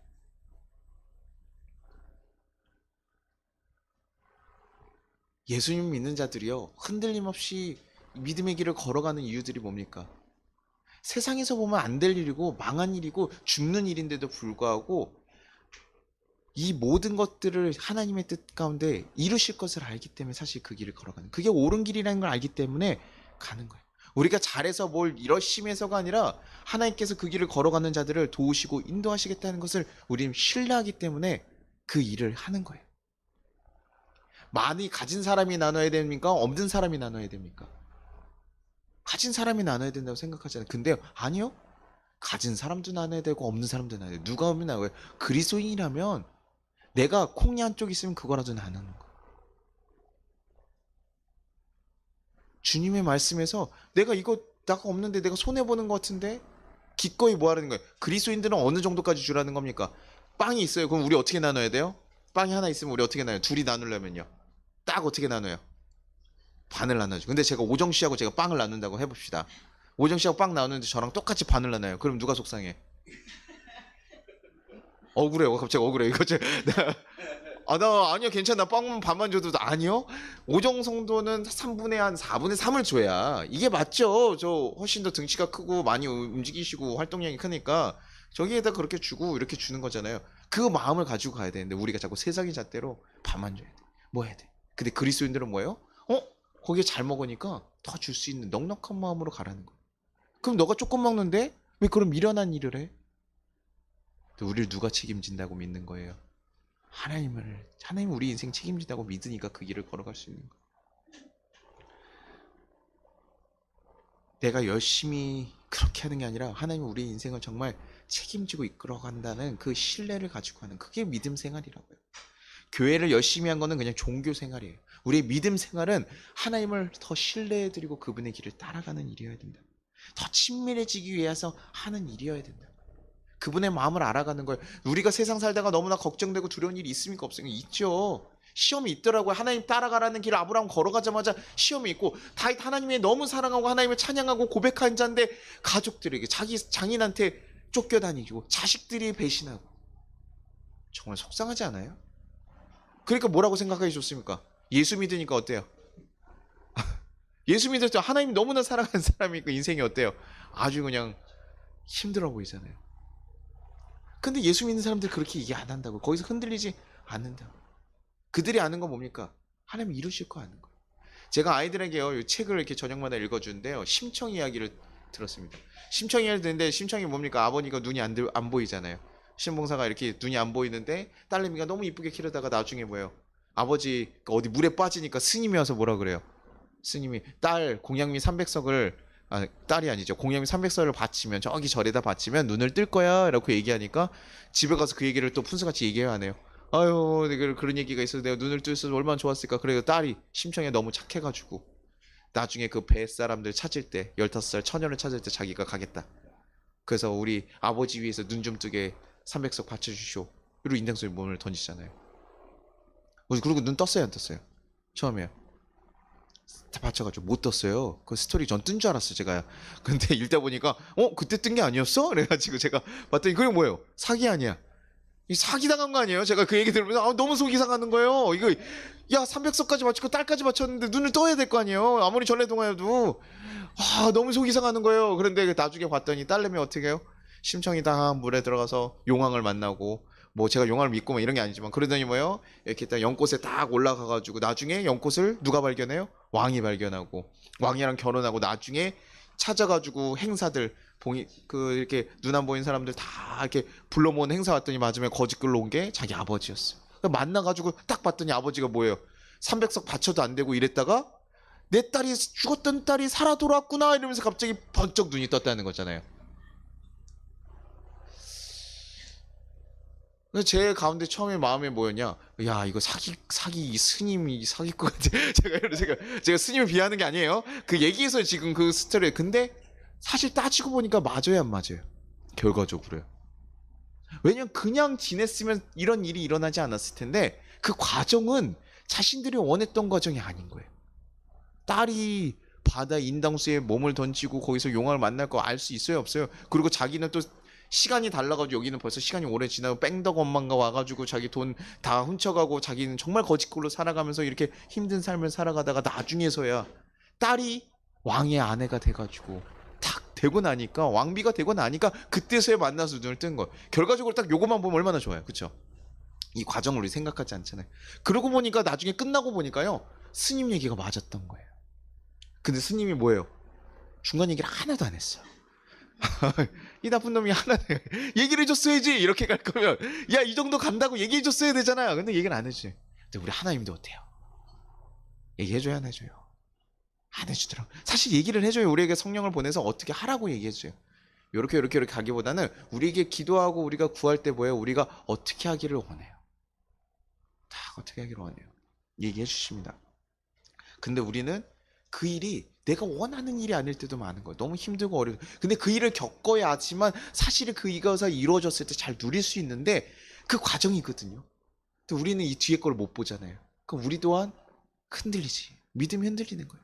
예수님 믿는 자들이요. 흔들림 없이 믿음의 길을 걸어가는 이유들이 뭡니까? 세상에서 보면 안 될 일이고 망한 일이고 죽는 일인데도 불구하고 이 모든 것들을 하나님의 뜻 가운데 이루실 것을 알기 때문에 사실 그 길을 걸어가는 그게 옳은 길이라는 걸 알기 때문에 가는 거예요. 우리가 잘해서 뭘 열심히 해서가 아니라 하나님께서 그 길을 걸어가는 자들을 도우시고 인도하시겠다는 것을 우리는 신뢰하기 때문에 그 일을 하는 거예요. 많이 가진 사람이 나눠야 됩니까? 없는 사람이 나눠야 됩니까? 가진 사람이 나눠야 된다고 생각하잖아요. 근데 아니요. 가진 사람도 나눠야 되고 없는 사람도 나눠야 돼요. 누가 없는 나눠요. 그리스도인이라면 내가 콩이 한쪽 있으면 그거라도 나누는 거예요. 주님의 말씀에서 내가 없는데 내가 손해보는 것 같은데 기꺼이 뭐 하라는 거예요. 그리스도인들은 어느 정도까지 주라는 겁니까? 빵이 있어요. 그럼 우리 어떻게 나눠야 돼요? 빵이 하나 있으면 우리 어떻게 나눠요? 둘이 나누려면요. 딱 어떻게 나눠요? 반을 나눠죠. 근데 제가 오정 씨하고 제가 빵을 나눈다고 해봅시다. 오정 씨하고 빵 나누는데 저랑 똑같이 반을 나눠요. 그럼 누가 속상해? 억울해요. 갑자기 억울해. 이거 아니야 괜찮아. 빵은 반만 줘도 아니요. 오정 성도는 3분의 한 4분의 3을 줘야 이게 맞죠. 저 훨씬 더 등치가 크고 많이 움직이시고 활동량이 크니까 저기에다 그렇게 주고 이렇게 주는 거잖아요. 그 마음을 가지고 가야 되는데 우리가 자꾸 세상의 잣대로 반만 줘야 돼. 뭐 해야 돼? 근데 그리스도인들은 뭐예요? 거기에 잘 먹으니까 더 줄 수 있는 넉넉한 마음으로 가라는 거예요. 그럼 너가 조금 먹는데 왜 그런 미련한 일을 해? 우리를 누가 책임진다고 믿는 거예요? 하나님 우리 인생 책임진다고 믿으니까 그 길을 걸어갈 수 있는 거예요. 내가 열심히 그렇게 하는 게 아니라 하나님은 우리 인생을 정말 책임지고 이끌어간다는 그 신뢰를 가지고 하는, 그게 믿음 생활이라고요. 교회를 열심히 한 거는 그냥 종교 생활이에요. 우리의 믿음 생활은 하나님을 더 신뢰해드리고 그분의 길을 따라가는 일이어야 된다. 더 친밀해지기 위해서 하는 일이어야 된다. 그분의 마음을 알아가는 거예요. 우리가 세상 살다가 너무나 걱정되고 두려운 일이 있습니까? 없습니까? 있죠. 시험이 있더라고요. 하나님 따라가라는 길을 아브라함 걸어가자마자 시험이 있고, 다윗 하나님이 너무 사랑하고 하나님을 찬양하고 고백한 자인데 가족들에게, 자기 장인한테 쫓겨다니고 자식들이 배신하고, 정말 속상하지 않아요? 그러니까 뭐라고 생각하기 좋습니까? 예수 믿으니까 어때요? 예수 믿을 때 하나님 너무나 사랑하는 사람이니까 인생이 어때요? 아주 그냥 힘들어 보이잖아요. 근데 예수 믿는 사람들 그렇게 얘기 안 한다고. 거기서 흔들리지 않는다고. 그들이 아는 건 뭡니까? 하나님이 이루실 거 아는 거. 제가 아이들에게요, 이 책을 이렇게 저녁마다 읽어주는데요, 심청 이야기를 들었습니다. 심청 이야기를 듣는데, 심청이 뭡니까? 아버니가 눈이 안 보이잖아요. 신봉사가 이렇게 눈이 안 보이는데 딸내미가 너무 이쁘게 키우다가 나중에 뭐예요? 아버지 어디 물에 빠지니까 스님이 와서 뭐라 그래요? 스님이 딸 공양미 300석을, 딸이 아니죠, 공양미 300석을 바치면, 저기 절에다 바치면 눈을 뜰 거야 라고 얘기하니까 집에 가서 그 얘기를 또 푼수같이 얘기해야 하네요. 아유, 내가 그런 얘기가 있어서 내가 눈을 뜰 수 있어서 얼마나 좋았을까. 그래서 딸이 심청에 너무 착해가지고 나중에 그 배 사람들 찾을 때, 15살 처녀를 찾을 때 자기가 가겠다. 그래서 우리 아버지 위해서 눈 좀 뜨게 300석 바쳐주시오. 그리고 인당수에 몸을 던지잖아요. 그리고 눈 떴어요, 안 떴어요? 처음에요. 다 받쳐가지고 못 떴어요. 그 스토리 전 뜬 줄 알았어요, 제가. 근데 읽다 보니까 그때 뜬 게 아니었어? 그래가지고 제가 봤더니 그게 뭐예요? 사기 아니야. 이 사기 당한 거 아니에요? 제가 그 얘기 들으면서 너무 속이 상하는 거예요. 이거, 야, 300석까지 맞추고 딸까지 맞췄는데 눈을 떠야 될 거 아니에요? 아무리 전래동화여도. 너무 속이 상하는 거예요. 그런데 나중에 봤더니 딸내미 어떻게 해요? 심청이 다 물에 들어가서 용왕을 만나고, 뭐 제가 용왕을 믿고 뭐 이런 게 아니지만, 그러더니 뭐예요? 이렇게 딱 연꽃에 딱 올라가가지고 나중에 연꽃을 누가 발견해요? 왕이 발견하고, 왕이랑 결혼하고 나중에 찾아가지고 행사들, 이렇게 눈 안 보이는 사람들 다 이렇게 불러 모은 행사 왔더니 마지막에 거짓 글로 온 게 자기 아버지였어. 만나가지고 딱 봤더니 아버지가 뭐예요? 300석 바쳐도 안 되고 이랬다가 내 딸이, 죽었던 딸이 살아 돌아왔구나 이러면서 갑자기 번쩍 눈이 떴다는 거잖아요. 그래서 제 가운데 처음에 마음에 뭐였냐? 야, 이거 사기 스님이 사기꾼 같아. 제가 스님을 비하하는 게 아니에요. 그 얘기에서 지금 그 스토리. 근데 사실 따지고 보니까 맞아요, 안 맞아요? 결과적으로요. 왜냐면 그냥 지냈으면 이런 일이 일어나지 않았을 텐데, 그 과정은 자신들이 원했던 과정이 아닌 거예요. 딸이 바다 인당수에 몸을 던지고 거기서 용왕을 만날 거 알 수 있어요, 없어요? 그리고 자기는 또 시간이 달라가지고, 여기는 벌써 시간이 오래 지나고 뺑덕 엄마가 와가지고 자기 돈 다 훔쳐가고 자기는 정말 거짓골로 살아가면서 이렇게 힘든 삶을 살아가다가 나중에서야 딸이 왕의 아내가 돼가지고 탁 되고 나니까, 왕비가 되고 나니까 그때서야 만나서 눈을 뜬 거예요. 결과적으로 딱 요것만 보면 얼마나 좋아요, 그쵸? 이 과정을 우리 생각하지 않잖아요. 그러고 보니까 나중에 끝나고 보니까요, 스님 얘기가 맞았던 거예요. 근데 스님이 뭐예요? 중간 얘기를 하나도 안 했어요. 이 나쁜 놈이 하나도 얘기를 해줬어야지. 이렇게 갈 거면 야, 이 정도 간다고 얘기해줬어야 되잖아요. 근데 얘기를 안 해주지. 근데 우리 하나님도 어때요? 얘기해줘야 안 해줘요? 안 해주더라고. 사실 얘기를 해줘요. 우리에게 성령을 보내서 어떻게 하라고 얘기해줘요. 이렇게 가기보다는 우리에게 기도하고 우리가 구할 때 뭐예요? 우리가 어떻게 하기를 원해요. 다 어떻게 하기를 원해요. 얘기해 주십니다. 근데 우리는 그 일이 내가 원하는 일이 아닐 때도 많은 거예요. 너무 힘들고 어려워. 근데 그 일을 겪어야 하지만 사실은 그 이것이 이루어졌을 때 잘 누릴 수 있는데 그 과정이거든요. 근데 우리는 이 뒤에 걸 못 보잖아요. 그럼 우리 또한 흔들리지. 믿음이 흔들리는 거예요.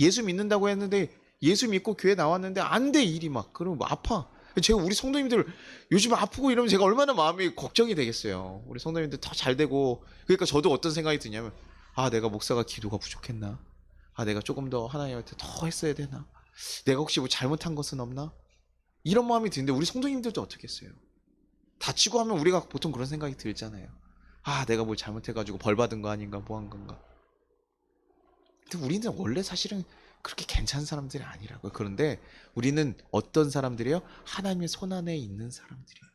예수 믿는다고 했는데, 예수 믿고 교회 나왔는데 안 돼, 일이 막. 그러면 아파. 제가 우리 성도님들 요즘 아프고 이러면 제가 얼마나 마음이 걱정이 되겠어요. 우리 성도님들 더 잘 되고. 그러니까 저도 어떤 생각이 드냐면, 내가 목사가 기도가 부족했나? 내가 조금 더 하나님한테 더 했어야 되나? 내가 혹시 뭐 잘못한 것은 없나? 이런 마음이 드는데 우리 성도님들도 어떻게 했어요? 다치고 하면 우리가 보통 그런 생각이 들잖아요. 내가 뭘 잘못해가지고 벌 받은 거 아닌가, 뭐 한 건가. 근데 우리는 원래 사실은 그렇게 괜찮은 사람들이 아니라고요. 그런데 우리는 어떤 사람들이에요? 하나님의 손안에 있는 사람들이에요.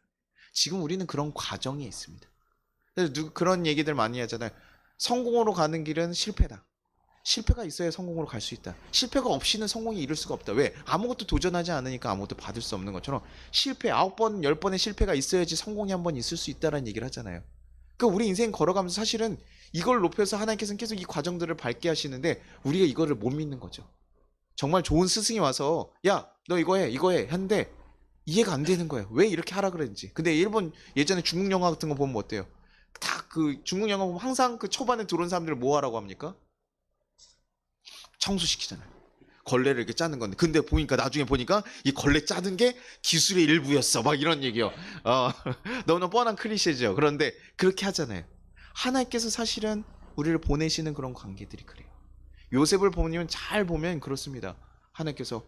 지금 우리는 그런 과정에 있습니다. 그래서 그런 얘기들 많이 하잖아요. 성공으로 가는 길은 실패다. 실패가 있어야 성공으로 갈 수 있다. 실패가 없이는 성공이 이룰 수가 없다. 왜? 아무것도 도전하지 않으니까 아무것도 받을 수 없는 것처럼 실패 9번, 10번의 실패가 있어야지 성공이 한 번 있을 수 있다는 얘기를 하잖아요. 그러니까 우리 인생 걸어가면서 사실은 이걸 높여서 하나님께서는 계속 이 과정들을 밟게 하시는데 우리가 이거를 못 믿는 거죠. 정말 좋은 스승이 와서 야, 너 이거 해, 이거 해 했는데 이해가 안 되는 거예요. 왜 이렇게 하라 그랬는지. 근데 일본 예전에 중국 영화 같은 거 보면 어때요? 다 그 중국 영화 보면 항상 그 초반에 들어온 사람들을 뭐 하라고 합니까? 청소시키잖아요. 걸레를 이렇게 짜는 건데 근데 보니까 나중에 보니까 이 걸레 짜는 게 기술의 일부였어 막 이런 얘기요. 어, 너무나 뻔한 클리셰죠. 그런데 그렇게 하잖아요. 하나님께서 사실은 우리를 보내시는 그런 관계들이 그래요. 요셉을 보면 잘 보면 그렇습니다. 하나님께서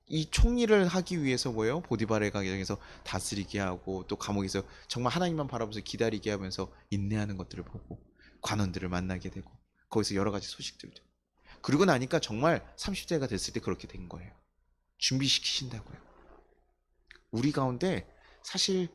이 총리를 하기 위해서 뭐예요? 보디발의 가정에서 다스리게 하고 또 감옥에서 정말 하나님만 바라보면서 기다리게 하면서 인내하는 것들을 보고 관원들을 만나게 되고 거기서 여러 가지 소식들도 그러고 나니까 정말 30대가 됐을 때 그렇게 된 거예요. 준비시키신다고요. 우리 가운데 사실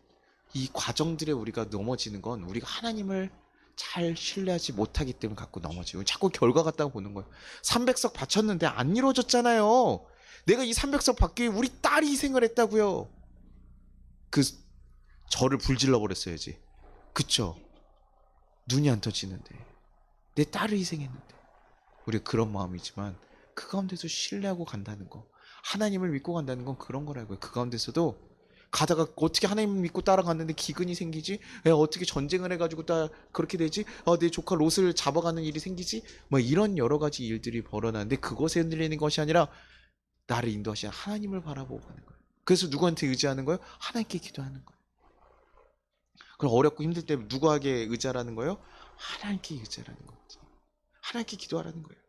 이 과정들에 우리가 넘어지는 건 우리가 하나님을 잘 신뢰하지 못하기 때문에 갖고 넘어지고 자꾸 결과 같다고 보는 거예요. 300석 바쳤는데 안 이루어졌잖아요. 내가 이 300석 받기 위해 우리 딸이 희생을 했다고요. 그 저를 불질러 버렸어야지. 그쵸? 눈이 안 터지는데 내 딸을 희생했는데 우리 그런 마음이지만 그 가운데서 신뢰하고 간다는 거 하나님을 믿고 간다는 건 그런 거라고요. 그 가운데서도 가다가 어떻게 하나님 믿고 따라갔는데 기근이 생기지? 어떻게 전쟁을 해가지고 그렇게 되지? 내 조카 롯을 잡아가는 일이 생기지? 뭐 이런 여러 가지 일들이 벌어나는데 그것에 흔들리는 것이 아니라 나를 인도하시는 하나님을 바라보고 가는 거예요. 그래서 누구한테 의지하는 거예요? 하나님께 기도하는 거예요. 그럼 어렵고 힘들 때 누구에게 의지하라는 거예요? 하나님께 의지하라는 거죠. 하나님께 기도하라는 거예요.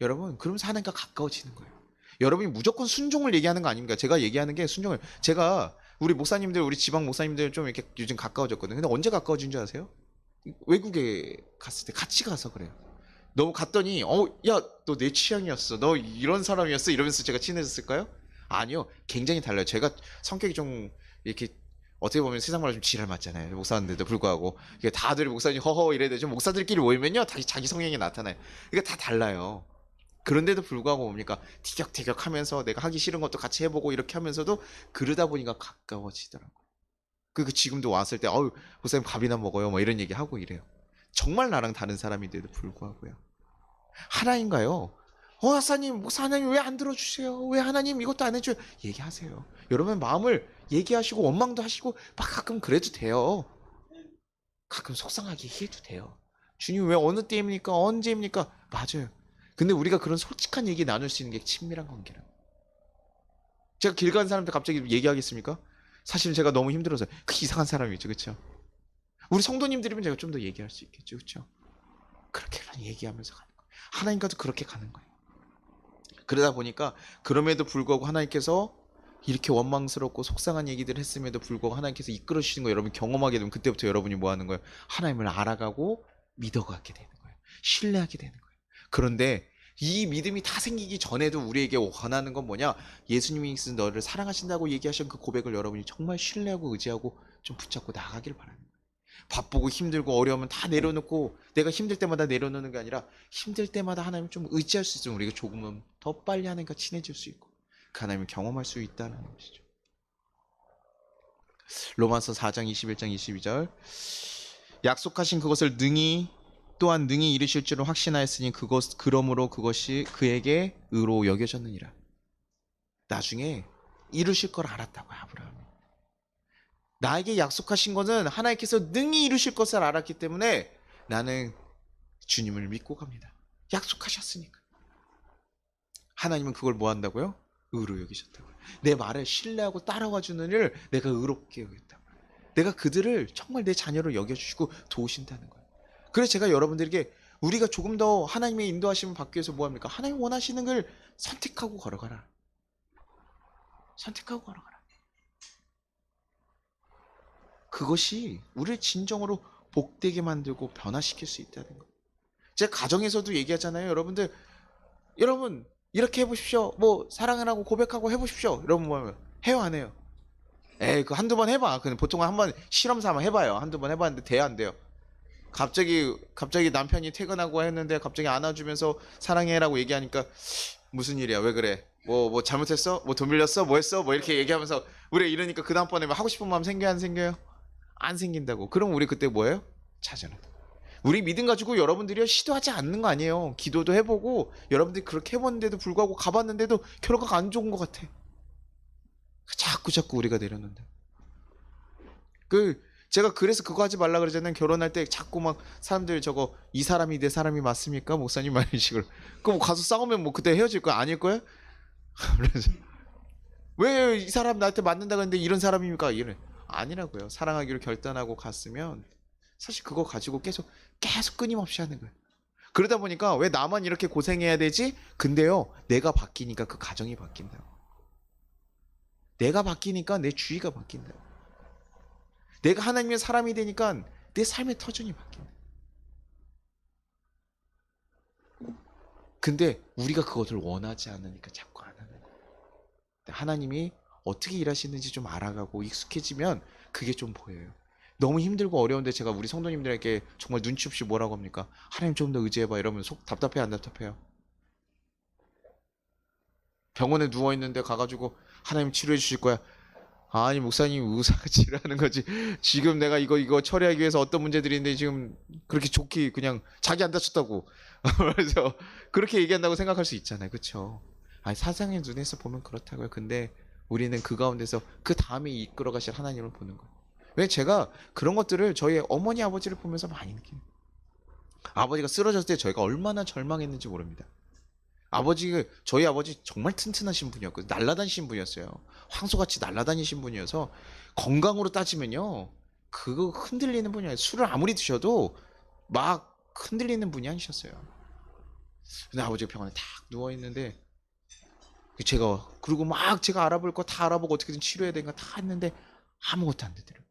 여러분 그러면서 하나님과 가까워지는 거예요. 여러분이 무조건 순종을 얘기하는 거 아닙니까? 제가 얘기하는 게 순종을 제가 우리 목사님들 우리 지방 목사님들 좀 이렇게 요즘 가까워졌거든요. 근데 언제 가까워진 줄 아세요? 외국에 갔을 때 같이 가서 그래요. 너무 갔더니 야 너 내 취향이었어. 너 이런 사람이었어. 이러면서 제가 친해졌을까요? 아니요. 굉장히 달라요. 제가 성격이 좀 이렇게 어떻게 보면 세상 말로 좀 지랄 맞잖아요. 목사인데도 불구하고 이게 다들 목사님 허허 이래야 되죠. 목사들끼리 모이면요 자기 성향이 나타나요. 이게 다 달라요. 그런데도 불구하고 뭡니까 티격태격 하면서 내가 하기 싫은 것도 같이 해보고 이렇게 하면서도 그러다 보니까 가까워지더라고요. 그 지금도 왔을 때 목사님 밥이나 먹어요 뭐 이런 얘기 하고 이래요. 정말 나랑 다른 사람인데도 불구하고요. 하나인가요? 하나님 목사님 왜 안 들어주세요? 왜 하나님 이것도 안 해줘요? 얘기하세요. 여러분 마음을 얘기하시고 원망도 하시고 막 가끔 그래도 돼요. 가끔 속상하게 해도 돼요. 주님 왜 어느 때입니까? 언제입니까? 맞아요. 근데 우리가 그런 솔직한 얘기 나눌 수 있는 게 친밀한 관계라. 제가 길 가는 사람한테 갑자기 얘기하겠습니까? 사실 제가 너무 힘들어서 그 이상한 사람이죠, 그렇죠? 우리 성도님들이면 제가 좀 더 얘기할 수 있겠죠, 그렇죠? 그렇게만 얘기하면서 가는 거예요. 하나님과도 그렇게 가는 거예요. 그러다 보니까 그럼에도 불구하고 하나님께서 이렇게 원망스럽고 속상한 얘기들 했음에도 불구하고 하나님께서 이끌어 주시는 거 여러분 경험하게 되면 그때부터 여러분이 뭐 하는 거예요? 하나님을 알아가고 믿어가게 되는 거예요. 신뢰하게 되는 거예요. 그런데 이 믿음이 다 생기기 전에도 우리에게 원하는 건 뭐냐? 예수님이 너를 사랑하신다고 얘기하신 그 고백을 여러분이 정말 신뢰하고 의지하고 좀 붙잡고 나가길 바라는 거예요. 바쁘고 힘들고 어려우면 다 내려놓고 내가 힘들 때마다 내려놓는 게 아니라 힘들 때마다 하나님 좀 의지할 수 있으면 우리가 조금은 더 빨리 하나님과 친해질 수 있고 그 하나님을 경험할 수 있다는 것이죠. 로마서 4장 21장 22절 약속하신 그것을 또한 능히 이루실 줄을 확신하였으니 그러므로 그것이 그에게 의로 여겨졌느니라. 나중에 이루실 걸 알았다고요, 아브라함이. 나에게 약속하신 것은 하나님께서 능히 이루실 것을 알았기 때문에 나는 주님을 믿고 갑니다. 약속하셨으니까. 하나님은 그걸 뭐 한다고요? 의로 여기셨다고요. 내 말을 신뢰하고 따라와 주는 일을 내가 의롭게 여겼다고요. 내가 그들을 정말 내 자녀로 여겨주시고 도우신다는 거예요. 그래서 제가 여러분들에게 우리가 조금 더 하나님의 인도하심을 받기 위해서 뭐 합니까? 하나님 원하시는 걸 선택하고 걸어가라. 선택하고 걸어가라. 그것이 우리를 진정으로 복되게 만들고 변화시킬 수 있다는 것. 제가 가정에서도 얘기하잖아요. 여러분들, 여러분 이렇게 해보십시오. 뭐 사랑을 하고 고백하고 해보십시오. 여러분 뭐 해요 안 해요? 에이 그 한두 번 해봐. 그냥 보통 한번 실험 삼아 해봐요. 한두 번 해봤는데 돼요 안 돼요? 갑자기 남편이 퇴근하고 했는데 갑자기 안아주면서 사랑해라고 얘기하니까 무슨 일이야? 왜 그래? 뭐 잘못했어? 뭐 돈 빌렸어? 뭐 했어? 뭐 이렇게 얘기하면서 우리 이러니까 그 다음번에 뭐 하고 싶은 마음 생겨요 안 생겨요? 안 생긴다고. 그럼 우리 그때 뭐예요? 차전하다. 우리 믿음 가지고 여러분들이 시도하지 않는 거 아니에요. 기도도 해보고 여러분들이 그렇게 해봤는데도 불구하고 가봤는데도 결과가 안 좋은 것 같아. 자꾸 우리가 내렸는데. 그 제가 그래서 그거 하지 말라 그러잖아요. 결혼할 때 자꾸 막 사람들 저거 이 사람이 내 사람이 맞습니까? 목사님 막 이런 식으로. 그럼 가서 싸우면 뭐 그때 헤어질 거야? 아닐 거야? 그래서 왜 이 사람 나한테 맞는다 그랬는데 이런 사람입니까? 이래. 아니라고요. 사랑하기로 결단하고 갔으면 사실 그거 가지고 계속 끊임없이 하는 거예요. 그러다 보니까 왜 나만 이렇게 고생해야 되지? 근데요, 내가 바뀌니까 그 가정이 바뀐다. 내가 바뀌니까 내 주위가 바뀐다. 내가 하나님의 사람이 되니까 내 삶의 터전이 바뀐다. 근데 우리가 그것을 원하지 않으니까 자꾸 안 하는 거예요. 하나님이 어떻게 일하시는지 좀 알아가고 익숙해지면 그게 좀 보여요. 너무 힘들고 어려운데 제가 우리 성도님들에게 정말 눈치 없이 뭐라고 합니까? 하나님 좀 더 의지해봐 이러면 속 답답해 안 답답해요? 병원에 누워있는데 가가지고 하나님 치료해 주실 거야. 아니 목사님 의사가 치료하는 거지. 지금 내가 이거 처리하기 위해서 어떤 문제들이 있는데 지금 그렇게 좋게 그냥 자기 안 다쳤다고. 그래서 그렇게 얘기한다고 생각할 수 있잖아요. 그쵸? 아니 사상의 눈에서 보면 그렇다고요. 근데 우리는 그 가운데서 그 다음에 이끌어 가실 하나님을 보는 거예요. 왜 제가 그런 것들을 저희 어머니 아버지를 보면서 많이 느껴요. 아버지가 쓰러졌을 때 저희가 얼마나 절망했는지 모릅니다. 저희 아버지 정말 튼튼하신 분이었거든요. 날라다니신 분이었어요. 황소같이 날라다니신 분이어서 건강으로 따지면요. 그거 흔들리는 분이 아니에요. 술을 아무리 드셔도 막 흔들리는 분이 아니셨어요. 근데 아버지가 병원에 탁 누워있는데 그리고 막 제가 알아볼 거 다 알아보고 어떻게든 치료해야 되는 거 다 했는데 아무것도 안 되더라고요.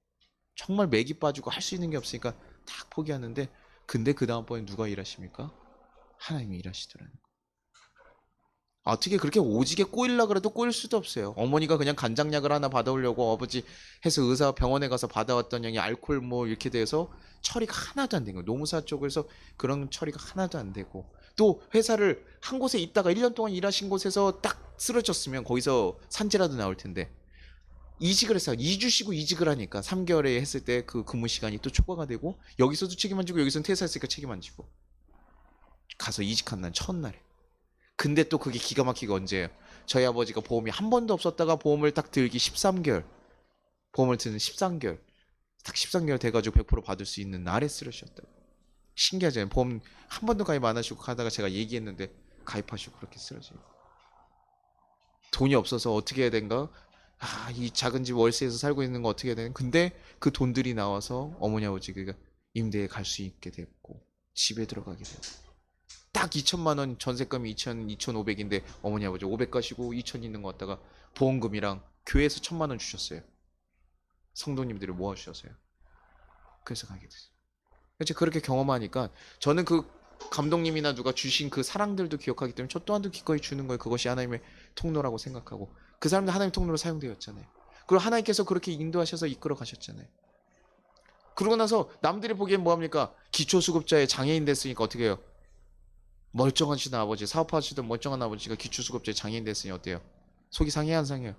정말 맥이 빠지고 할 수 있는 게 없으니까 탁 포기하는데 근데 그 다음번에 누가 일하십니까? 하나님이 일하시더라고요. 어떻게 그렇게 오지게 꼬일라 그래도 꼬일 수도 없어요. 어머니가 그냥 간장약을 하나 받아오려고 아버지 해서 의사 병원에 가서 받아왔던 양이 알코올 뭐 이렇게 돼서 처리가 하나도 안 된 거예요. 노무사 쪽에서 그런 처리가 하나도 안 되고 또 회사를 한 곳에 있다가 1년 동안 일하신 곳에서 딱 쓰러졌으면 거기서 산재라도 나올 텐데 이직을 했어요. 2주 쉬고 이직을 하니까 3개월에 했을 때 그 근무 시간이 또 초과가 되고 여기서도 책임 안 지고 여기서는 퇴사했으니까 책임 안 지고 가서 이직한 날 첫날에 근데 또 그게 기가 막히게 언제예요? 저희 아버지가 보험이 한 번도 없었다가 보험을 딱 들기 13개월 보험을 드는 13개월 딱 13개월 돼가지고 100% 받을 수 있는 날에 쓰러셨다고. 신기하잖아요. 보험 한 번도 가입 안 하시고 가다가 제가 얘기했는데 가입하시고 그렇게 쓰러져요. 돈이 없어서 어떻게 해야 된가? 이 작은 집 월세에서 살고 있는 거 어떻게 해야 되는? 근데 그 돈들이 나와서 어머니 아버지가 임대에 갈 수 있게 됐고 집에 들어가게 되고 딱 2천만 원 전세금이 2,500인데 어머니 아버지 500 가시고 2천 있는 거 갖다가 보험금이랑 교회에서 1,000만 원 주셨어요. 성도님들을 모아주셨어요. 그래서 가게 됐어요. 그래서 그렇게 경험하니까 저는 그 감독님이나 누가 주신 그 사랑들도 기억하기 때문에 저 또한도 기꺼이 주는 거예요. 그것이 하나님의 통로라고 생각하고 그 사람들 하나님의 통로로 사용되었잖아요. 그리고 하나님께서 그렇게 인도하셔서 이끌어 가셨잖아요. 그러고 나서 남들이 보기엔 뭐합니까? 기초수급자의 장애인 됐으니까 어떻게 해요? 멀쩡하시던 아버지, 사업하시던 멀쩡한 아버지가 기초수급자의 장애인 됐으니 어때요? 속이 상해요 안 상해요?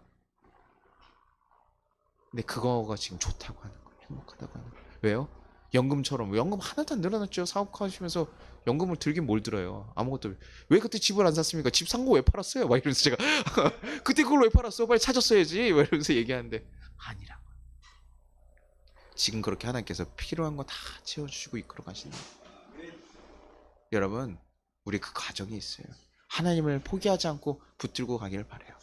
근데 그거가 지금 좋다고 하는 거예요. 행복하다고 하는 거예요. 왜요? 연금처럼 연금 하나도 안 늘어났죠. 사업하시면서 연금을 들긴 뭘 들어요. 아무것도. 왜 그때 집을 안 샀습니까? 집 산 거 왜 팔았어요? 막 이러면서 제가 그때 그걸 왜 팔았어? 빨리 찾았어야지. 막 이러면서 얘기하는데 아니라. 지금 그렇게 하나님께서 필요한 거 다 채워주시고 이끌어 가신다. 여러분 우리 그 과정이 있어요. 하나님을 포기하지 않고 붙들고 가기를 바라요.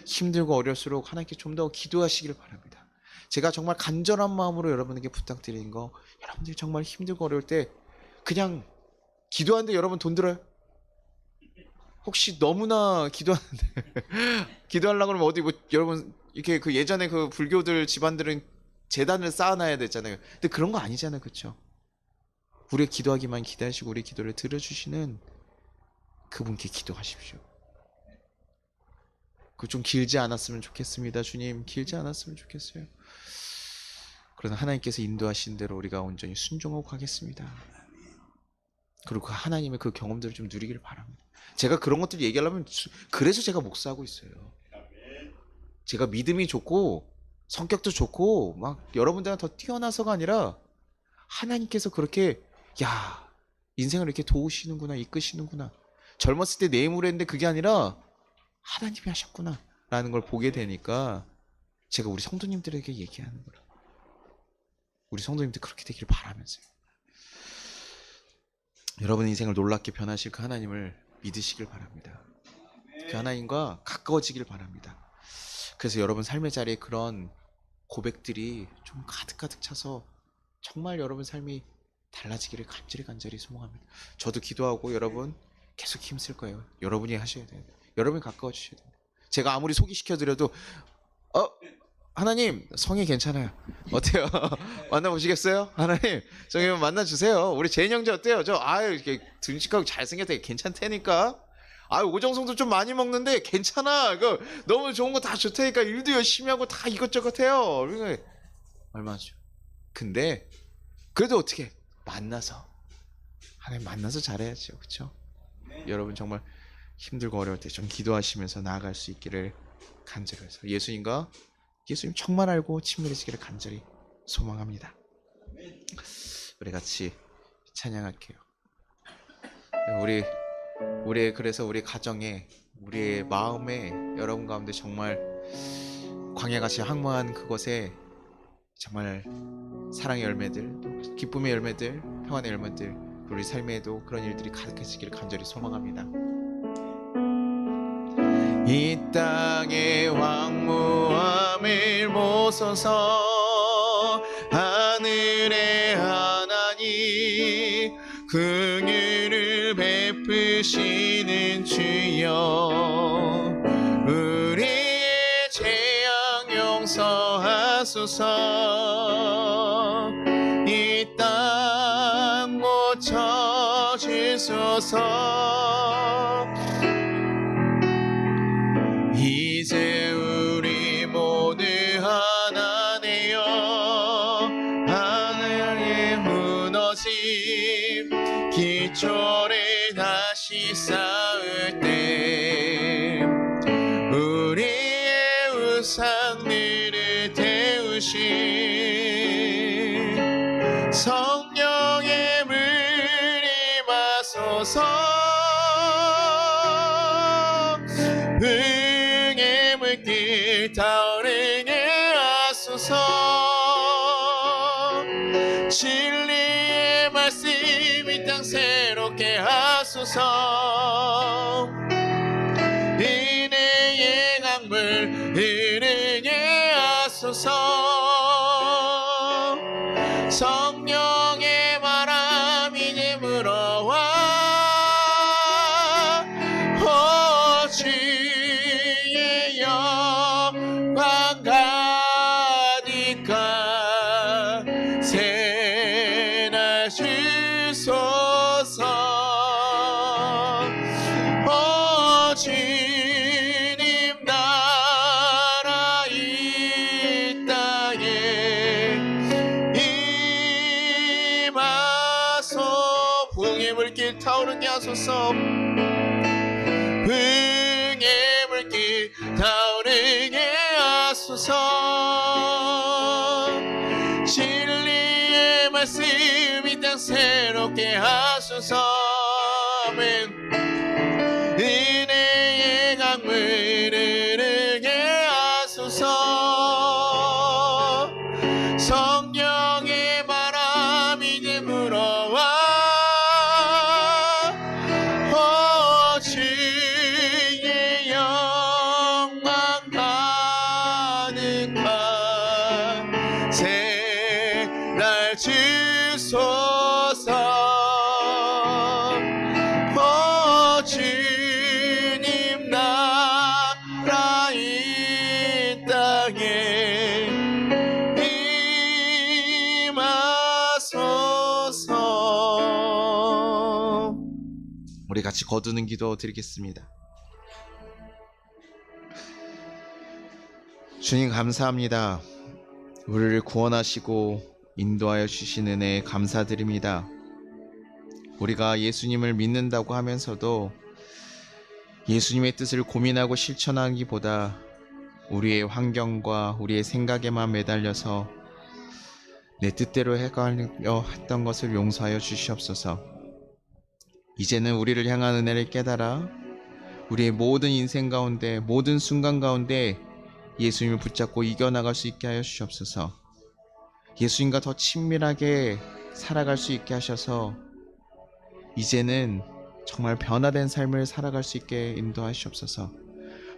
힘들고 어려울수록 하나님께 좀 더 기도하시길 바랍니다. 제가 정말 간절한 마음으로 여러분에게 부탁드리는 거 여러분들이 정말 힘들고 어려울 때 그냥 기도하는데 여러분 돈 들어요? 혹시 너무나 기도하는데 기도하려고 그러면 어디 뭐 여러분 이렇게 그 예전에 그 불교들 집안들은 재단을 쌓아놔야 됐잖아요. 근데 그런 거 아니잖아요. 그렇죠? 우리의 기도하기만 기다리시고 우리 기도를 들어주시는 그분께 기도하십시오. 그 좀 길지 않았으면 좋겠습니다. 주님, 길지 않았으면 좋겠어요. 그러나 하나님께서 인도하신 대로 우리가 온전히 순종하고 가겠습니다. 그리고 그 하나님의 그 경험들을 좀 누리기를 바랍니다. 제가 그런 것들 얘기하려면 그래서 제가 목사하고 있어요. 제가 믿음이 좋고 성격도 좋고 막 여러분들은 더 뛰어나서가 아니라 하나님께서 그렇게 야 인생을 이렇게 도우시는구나, 이끄시는구나. 젊었을 때 내 힘으로 했는데 그게 아니라 하나님이 하셨구나 라는 걸 보게 되니까 제가 우리 성도님들에게 얘기하는 거라. 우리 성도님들 그렇게 되기를 바라면서요. 여러분 인생을 놀랍게 변하실 그 하나님을 믿으시길 바랍니다. 그 하나님과 가까워지길 바랍니다. 그래서 여러분 삶의 자리에 그런 고백들이 좀 가득가득 차서 정말 여러분 삶이 달라지기를 간절히 소망합니다. 저도 기도하고 여러분 계속 힘쓸 거예요. 여러분이 하셔야 돼요. 여러분이 가까워 주셔야 돼요. 제가 아무리 소개시켜드려도 하나님 성이 괜찮아요. 어때요? 만나보시겠어요? 하나님 성이 만나주세요. 우리 제인 형제 어때요? 저 이렇게 듬직하고 잘생겼다 괜찮다니까. 오정성도 좀 많이 먹는데 괜찮아. 이거 너무 좋은 거 다 좋다니까. 일도 열심히 하고 다 이것저것 해요. 얼마나 좋아. 근데 그래도 어떻게 만나서 하나님 만나서 잘해야죠. 그렇죠? 여러분 정말 힘들고 어려울 때 좀 기도하시면서 나아갈 수 있기를 간절히 해서 예수님 정말 알고 친밀해지기를 간절히 소망합니다. 우리 같이 찬양할게요. 그래서 우리 가정에 우리의 마음에 여러분 가운데 정말 광야같이 항모한 그것에 정말 사랑의 열매들, 또 기쁨의 열매들, 평안의 열매들, 우리 삶에도 그런 일들이 가득해지기를 간절히 소망합니다. 이 땅의 황무함을 보소서. 하늘의 하나님 긍휼을 베푸시는 주여, 우리의 죄악 용서하소서. 이 땅 고쳐주소서. 이제 우리 모두 하나 되어 하나의 무너짐 기초를 다시 쌓을 때 우리의 우상들을 태우신 성령의 물 임하소서. 흥의 물길 타오르게 하소서. 진리의 말씀 이 땅 새롭게 하소서. 은혜의 강물 흐르게 하소서. 성령의 바람 이제 불어와 주의 영광 가득한 새날 주소서. 주님 나라 이 땅에 임하소. 부흥의 물길 타오르게 하소서. 흥의 물길 타오르게 하소서. 진리의 말씀 이 땅 새롭게 하소서. 아멘. 은혜의 강물 흐르게 하소서. 성령의 바람 이제 불어와 주의 영광 가득한 새날 주소서. 주님 나라 이 땅에 임하소서. 우리 같이 거두는 기도 드리겠습니다. 주님 감사합니다. 우리를 구원하시고 인도하여 주신 은혜 감사드립니다. 우리가 예수님을 믿는다고 하면서도 예수님의 뜻을 고민하고 실천하기보다 우리의 환경과 우리의 생각에만 매달려서 내 뜻대로 해가려 했던 것을 용서하여 주시옵소서. 이제는 우리를 향한 은혜를 깨달아 우리의 모든 인생 가운데, 모든 순간 가운데 예수님을 붙잡고 이겨나갈 수 있게 하여 주시옵소서. 예수님과 더 친밀하게 살아갈 수 있게 하셔서 이제는 정말 변화된 삶을 살아갈 수 있게 인도하시옵소서.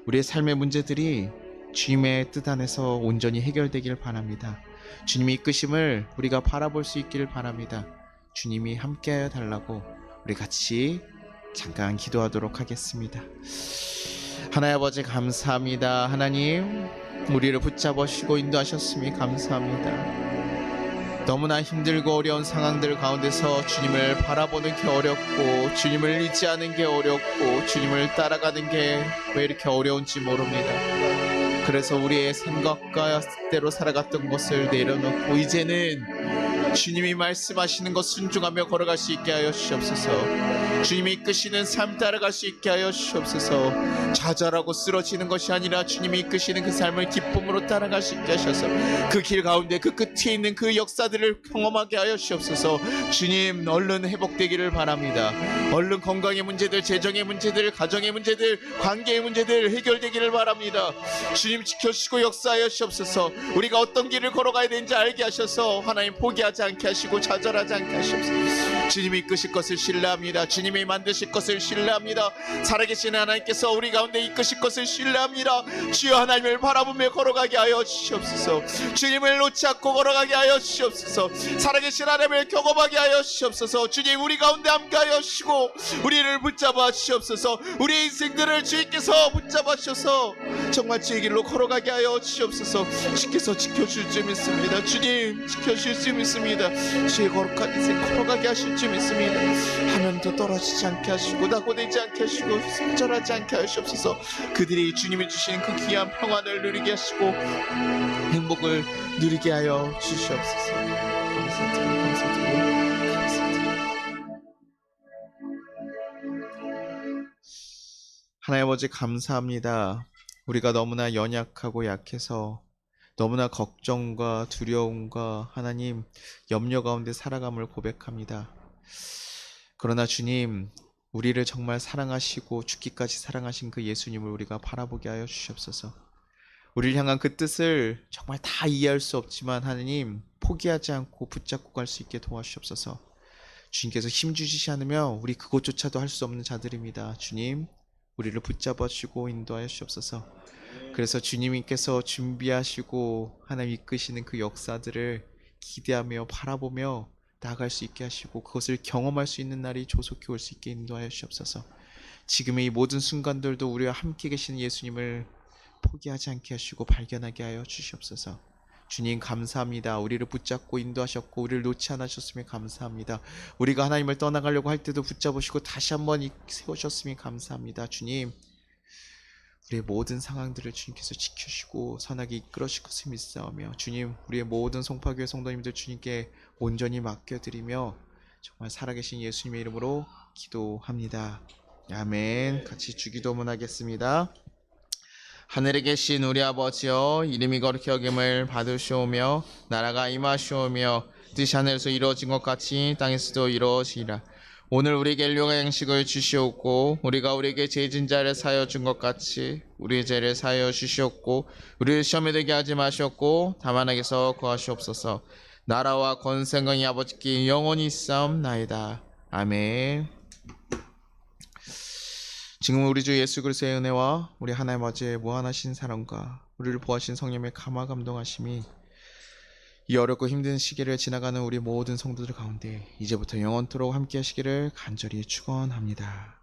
우리의 삶의 문제들이 주님의 뜻 안에서 온전히 해결되길 바랍니다. 주님의 이끄심을 우리가 바라볼 수 있기를 바랍니다. 주님이 함께하여 달라고 우리 같이 잠깐 기도하도록 하겠습니다. 하나님 아버지 감사합니다. 하나님 우리를 붙잡으시고 인도하셨음이 감사합니다. 너무나 힘들고 어려운 상황들 가운데서 주님을 바라보는 게 어렵고 주님을 의지하는 게 어렵고 주님을 따라가는 게 왜 이렇게 어려운지 모릅니다. 그래서 우리의 생각과 뜻대로 살아갔던 것을 내려놓고 이제는 주님이 말씀하시는 것 순종하며 걸어갈 수 있게 하여 주시옵소서. 주님이 이끄시는 삶 따라갈 수 있게 하여 주시옵소서. 좌절하고 쓰러지는 것이 아니라 주님이 이끄시는 그 삶을 기쁨으로 따라갈 수 있게 하셔서 그 길 가운데 그 끝에 있는 그 역사들을 경험하게 하여 주시옵소서. 주님 얼른 회복되기를 바랍니다. 얼른 건강의 문제들, 재정의 문제들, 가정의 문제들, 관계의 문제들 해결되기를 바랍니다. 주님 지켜주시고 역사하여 주시옵소서. 우리가 어떤 길을 걸어가야 되는지 알게 하셔서 하나님 포기하지 않게 하시고 좌절하지 않게 하시옵소서. 주님이 이끄실 것을 신뢰합니다. 주님이 만드실 것을 신뢰합니다. 살아계신 하나님께서 우리 가운데 이끄실 것을 신뢰합니다. 주여 하나님을 바라보며 걸어가게 하여 주시옵소서. 주님을 놓지 않고 걸어가게 하여 주시옵소서. 살아계신 하나님을 경험하게 하여 주시옵소서. 주님 우리 가운데 함께하여 주시고 우리를 붙잡아 주시옵소서. 우리의 인생들을 주님께서 붙잡아 주셔서 정말 주의 길로 걸어가게 하여 주시옵소서. 주께서 지켜줄 줄 믿습니다. 주님 지켜줄 줄 믿습니다. 주의 거룩한 인생 걸어가게 하실 줄 믿습니다. 하면도 떨어지지 않게 하시고 낙오되지 않게 하시고 손절하지 않게 하시옵소서. 그들이 주님이 주시는 그 귀한 평안을 누리게 하시고 행복을 누리게 하여 주시옵소서. 감사드립니다. 하나님 아버지 감사합니다. 우리가 너무나 연약하고 약해서 너무나 걱정과 두려움과 하나님 염려 가운데 살아감을 고백합니다. 그러나 주님 우리를 정말 사랑하시고 죽기까지 사랑하신 그 예수님을 우리가 바라보게 하여 주시옵소서. 우리를 향한 그 뜻을 정말 다 이해할 수 없지만 하나님 포기하지 않고 붙잡고 갈 수 있게 도와주시옵소서. 주님께서 힘주시지 않으면 우리 그것조차도 할 수 없는 자들입니다. 주님 우리를 붙잡아 주시고 인도하여 주시옵소서. 그래서 주님께서 준비하시고 하나님 이끄시는 그 역사들을 기대하며 바라보며 나아갈 수 있게 하시고 그것을 경험할 수 있는 날이 조속히 올 수 있게 인도하여 주시옵소서. 지금의 이 모든 순간들도 우리와 함께 계신 예수님을 포기하지 않게 하시고 발견하게 하여 주시옵소서. 주님 감사합니다. 우리를 붙잡고 인도하셨고 우리를 놓지 않으셨으면 감사합니다. 우리가 하나님을 떠나가려고 할 때도 붙잡으시고 다시 한번 세우셨으면 감사합니다. 주님 우리의 모든 상황들을 주님께서 지켜주시고 선하게 이끌어주실 것을 믿사오며 주님 우리의 모든 송파교회 성도님들 주님께 온전히 맡겨드리며 정말 살아계신 예수님의 이름으로 기도합니다. 아멘. 같이 주기도문 하겠습니다. 하늘에 계신 우리 아버지여 이름이 거룩히 여김을 받으시오며 나라가 임하시오며 뜻이 하늘에서 이루어진 것 같이 땅에서도 이루어지리라. 오늘 우리에게 일용할 양식을 주시옵고 우리가 우리에게 죄진 자를 사하여 준 것 같이 우리의 죄를 사하여 주시옵고 우리를 시험에 들게 하지 마시옵고 다만 악에서 구하시옵소서. 나라와 권세가 이 아버지께 영원히 있사옵나이다. 아멘. 지금 우리 주 예수 그리스도의 은혜와 우리 하나님 아버지의 무한하신 사랑과 우리를 보호하신 성령의 감화 감동하심이 이 어렵고 힘든 시기를 지나가는 우리 모든 성도들 가운데 이제부터 영원토록 함께 하시기를 간절히 축원합니다.